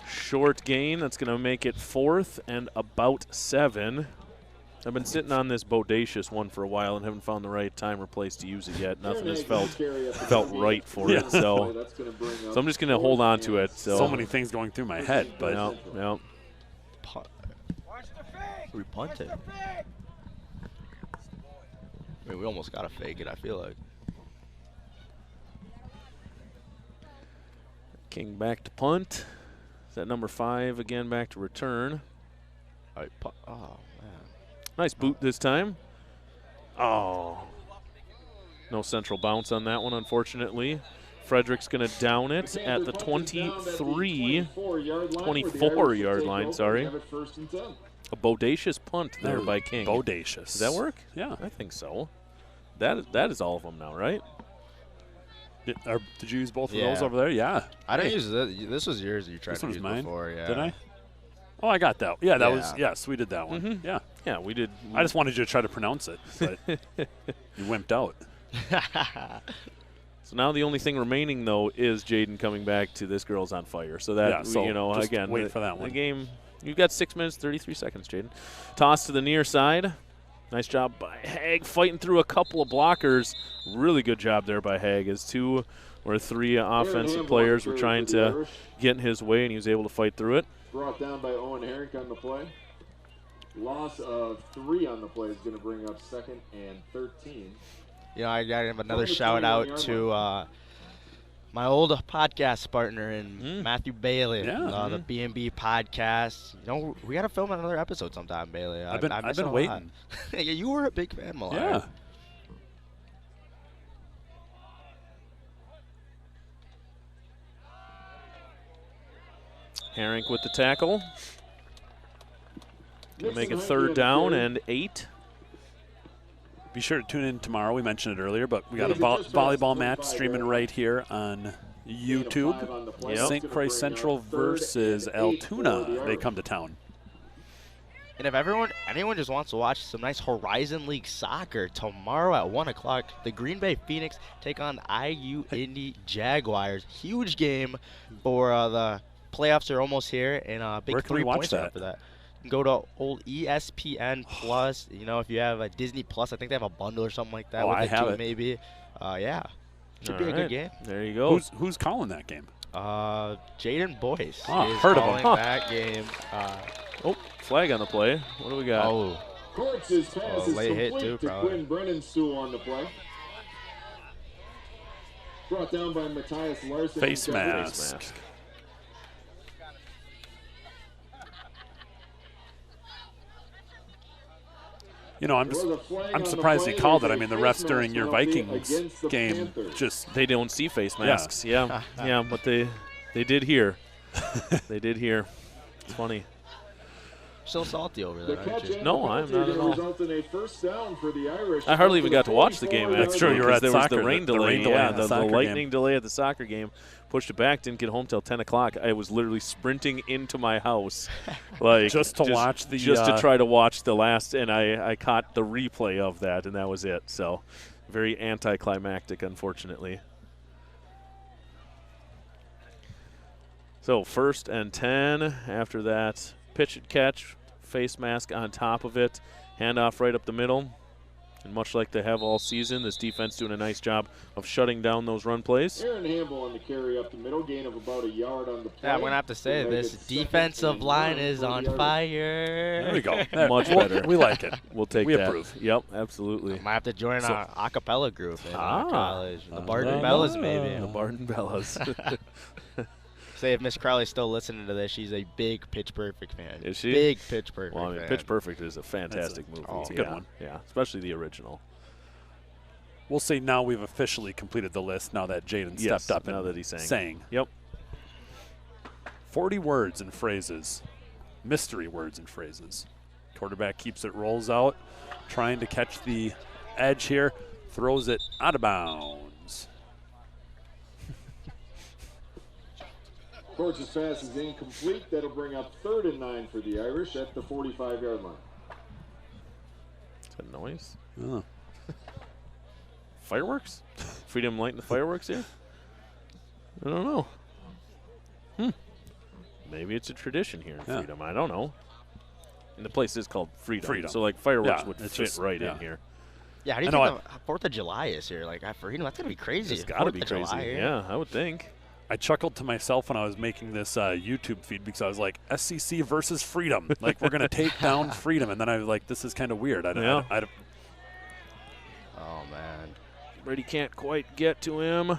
Short gain. That's going to make it 4th and about 7. I've been sitting on this bodacious one for a while and haven't found the right time or place to use it yet. Nothing has felt right for it. So I'm just going to hold on to it. So many things going through my head, but Yeah. Watch the fake. We punted. Watch the fake. I mean, we almost got to fake it, I feel like. King back to punt. Is that number 5 again back to return? All right, oh, man. Nice boot this time. Oh. No central bounce on that one, unfortunately. Frederick's going to down it at the 24-yard line, sorry. A bodacious punt there by King. bodacious. Does that work? Yeah. I think so. That is all of them now, right? Did you use both of Yeah. those over there? Yeah. I didn't use this. This was yours that you tried This to one's use mine. before. Yeah. Did I? Oh, I got that. Yeah, that Yeah. was, yes, we did that one. Mhm. Yeah. Yeah, we did. I just wanted you to try to pronounce it, but you wimped out. So now the only thing remaining, though, is Jaden coming back to This Girl's on Fire. So that, Yeah, so just again, wait for that one. The game, you've got 6 minutes, 33 seconds, Jaden. Toss to the near side. Nice job by Hag fighting through a couple of blockers. Really good job there by Hag as 2 or 3 offensive players were trying to get in his way, and he was able to fight through it. Brought down by Owen Herrick on the play. Loss of 3 on the play is going to bring up 2nd and 13. You know, I got to give another shout out to my old podcast partner and Matthew Bailey, Yeah. the B&B podcast. You know, we got to film another episode sometime, Bailey. I've been waiting. Yeah, you were a big fan, Millar. Yeah. Herink with the tackle. Gonna make it 3rd down and 8. Be sure to tune in tomorrow. We mentioned it earlier, but we got a volleyball match streaming right here on YouTube. Yep. St. Croix Central versus Altoona. They come to town. And if anyone just wants to watch some nice Horizon League soccer, tomorrow at 1 o'clock, the Green Bay Phoenix take on IU Indy Jaguars. Huge game for the playoffs are almost here, and big Where can we 3 watch points that? after that. Go to old ESPN Plus. You know, if you have a Disney Plus, I think they have a bundle or something like that. Oh, with I have too, it. maybe. Yeah, should be a All good right. game. There you go. Who's calling that game? Jaden Boyce Oh, is heard of him. calling that game. Oh, flag on the play. What do we got? Courts' pass is late hit complete too, to probably. Quinn Brennanstool on the play. Brought down by Matthias Larson. Face and Kevin mask. mask. You know, I'm surprised he called it. I mean, the refs during your Vikings game just They don't see face masks. Yeah, yeah, but they did here. They did here. It's funny. Still salty over The there, catch aren't you? and No, the I'm penalty not at gonna all. result in a first down for the Irish. I hardly even got to watch the game. That's true, you were because at there was soccer, the rain the delay. rain delay Yeah, in the the soccer lightning game. delay at the soccer game. Pushed it back. Didn't get home till 10 o'clock. I was literally sprinting into my house, like Just to watch the, just to try to watch the last. And I caught the replay of that, and that was it. So very anticlimactic, unfortunately. So 1st and 10. After that, pitch and catch, face mask on top of it, handoff right up the middle. And much like they have all season, this defense doing a nice job of shutting down those run plays. Aaron Hamble on the carry up the middle, gain of about a yard on the play. Yeah, I'm going to have to say, this defensive line is on fire. There we go. Much better. We like it. We'll take We that. approve. Yep, absolutely. Might have to join So- our a cappella group in Ah. college. The Barton Bellas, maybe. The Barton Bellas. Say if Miss Crowley's still listening to this, she's a big Pitch Perfect fan. Is she? Big Pitch Perfect Well, I mean, fan. Pitch Perfect is a fantastic movie. it's a good Yeah, one. Yeah, especially the original. We'll say now we've officially completed the list now that Jaden Yes, stepped up now and that he sang. sang. Yep. 40 words and phrases. Mystery words and phrases. Quarterback keeps it, rolls out, trying to catch the edge here, throws it out of bounds. Courts' pass is incomplete. That'll bring up 3rd and 9 for the Irish at the 45-yard line. Is that noise? Oh. Fireworks? Freedom lighting the fireworks here? I don't know. Maybe it's a tradition here in Yeah. Freedom. I don't know. And the place is called Freedom. Freedom. So, like, fireworks Yeah, would it's fit just- right yeah. in here. Yeah, how do you I know think the 4th of July is here? Like, at Freedom, that's going to be crazy. It's got to 4th be of crazy. July here. Yeah, I would think. I chuckled to myself when I was making this YouTube feed because I was like, SCC versus Freedom. Like, we're going to take down Freedom. And then I was like, this is kind of weird. I don't. Oh, man. Brady can't quite get to him.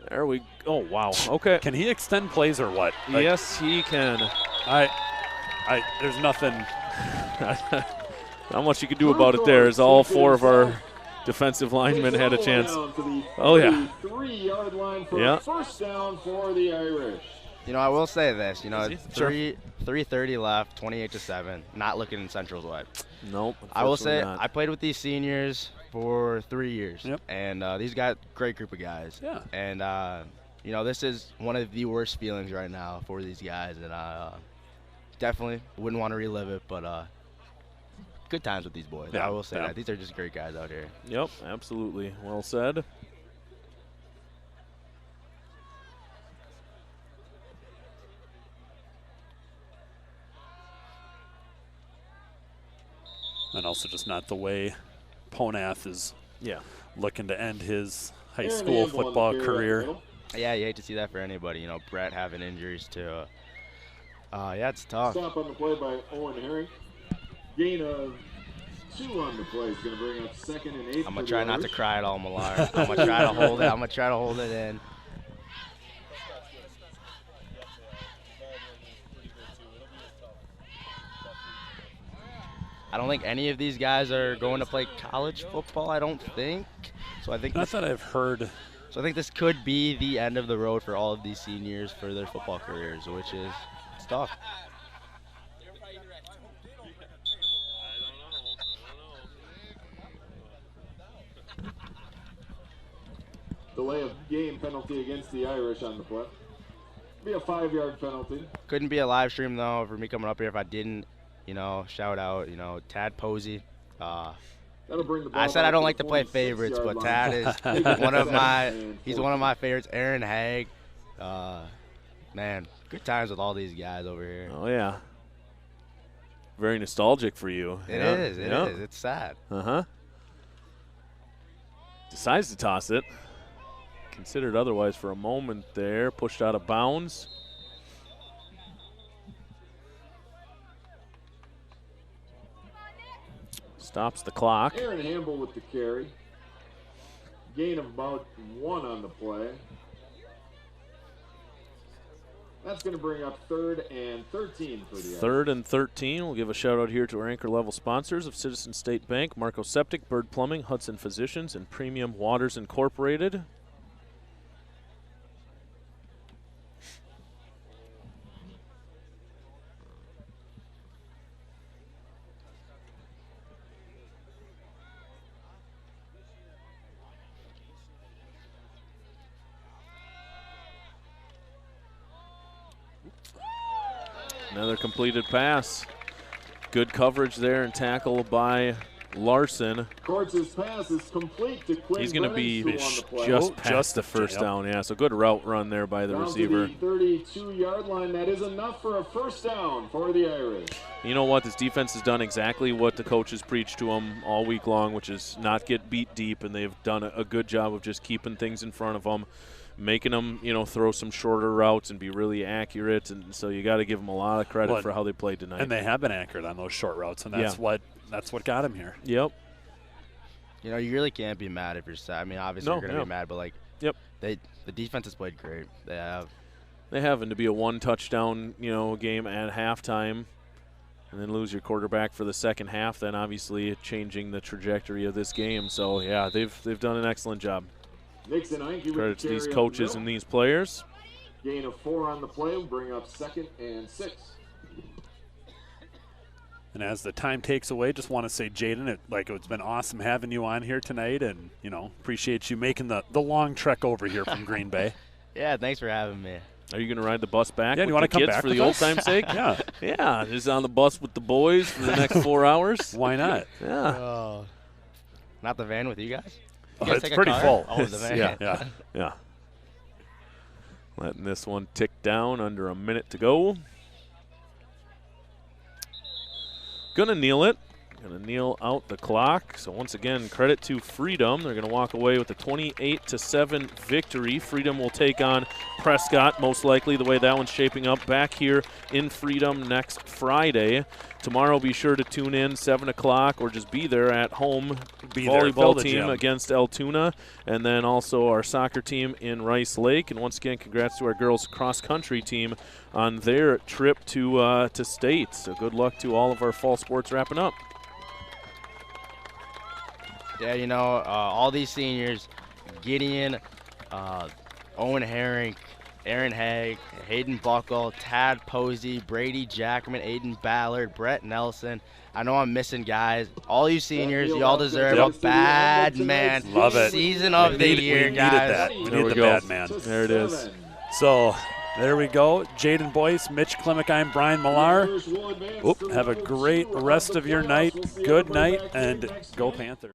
There we go. Oh, wow. Okay. Can he extend plays or what? Like, Yes, he can. There's nothing. Not much you could do about it there as all 4 of our defensive linemen had a chance. Oh, yeah. 3-yard line for Yeah. a first down for the Irish. You know, I will say this. You know, Is he? it's Sure. 3:30 left, 28-7. Not looking in Central's way. Nope. I will say, unfortunately not. I played with these seniors for 3 years. Yep. And these guys, great group of guys. Yeah. And, you know, this is one of the worst feelings right now for these guys. And I definitely wouldn't want to relive it, but good times with these boys. Yeah, I will say yeah. that. These are just great guys out here. Yep, absolutely. Well said. And also just not the way Ponath is Yeah. looking to end his high Aaron school Hamble on the football carry up the career. middle. Yeah, you hate to see that for anybody. You know, Brett having injuries too. Yeah, it's tough. Stop on the play by Owen Herring. Gain of 2 on the play is going to bring up 2nd and 8. I'm gonna try not to cry at all, Millar. I'm gonna try to hold it. I'm gonna try to hold it in. I don't think any of these guys are going to play college football. I don't think. So I think Not that I've heard. So I think this could be the end of the road for all of these seniors for their football careers, which is tough. Delay of game penalty against the Irish on the play. Be a 5-yard penalty. Couldn't be a live stream though for me coming up here if I didn't, shout out, Tad Posey. That'll bring the ball I said I back don't to like the to play 26-yard favorites, but line. Tad is one of my favorites. Aaron Haig. Man, good times with all these guys over here. Oh, yeah. Very nostalgic for you. It is. It's sad. Uh-huh. Decides to toss it. Considered otherwise for a moment there. Pushed out of bounds. Stops the clock. Aaron Hamble with the carry. Gain of about 1 on the play. That's going to bring up 3rd and 13 for the Irish. 3rd and 13. We'll give a shout out here to our anchor level sponsors of Citizen State Bank, Marco Septic, Bird Plumbing, Hudson Physicians, and Premium Waters Incorporated. Another completed pass. Good coverage there and tackle by Larson. Courts' pass is complete to Quinn. He's going to be just past the first down. Yeah, so good route run there by the receiver. To the 32-yard line. That is enough for a first down for the Irish. You know what? This defense has done exactly what the coaches preached to them all week long, which is not get beat deep, and they've done a good job of just keeping things in front of them, making them, throw some shorter routes and be really accurate. And so you got to give them a lot of credit for how they played tonight. And they have been accurate on those short routes, and that's what got them here. Yep. You really can't be mad if you're sad. I mean, obviously you're going to be mad, but the defense has played great. They have. They have, and to be a 1-touchdown, game at halftime, and then lose your quarterback for the second half, then obviously changing the trajectory of this game. So yeah, they've done an excellent job. Credit to these coaches and these players. Gain of 4 on the play will bring up 2nd and 6. And as the time takes away, just want to say, Jaden, it's been awesome having you on here tonight, and appreciate you making the long trek over here from Green Bay. Yeah, thanks for having me. Are you going to ride the bus back? Yeah, with you want to come kids back for with the us? old time's sake? Yeah, yeah, just on the bus with the boys for the next 4 hours. Why not? Yeah. Not the van with you guys? You Oh, guys it's take a pretty car? full. Oh, the van. Yeah. Letting this one tick down under a minute to go. Gonna kneel it. Going to kneel out the clock. So once again, credit to Freedom. They're going to walk away with a 28-7 victory. Freedom will take on Prescott, most likely, the way that one's shaping up, back here in Freedom next Friday. Tomorrow, be sure to tune in 7 o'clock or just be there at home. Volleyball team against Altoona, and then also our soccer team in Rice Lake. And once again, congrats to our girls cross-country team on their trip to state. So good luck to all of our fall sports wrapping up. Yeah, you know, all these seniors, Gideon, Owen Herring, Aaron Haig, Hayden Buckle, Tad Posey, Brady Jackman, Aiden Ballard, Brett Nelson. I know I'm missing guys. All you seniors, you all deserve a bad man season of the year, guys. We need the bad man. There it is. So there we go. Jaden Boyce, Mitch Klimek, I'm Brian Millar. Have a great rest of your night. Good night, and go Panthers.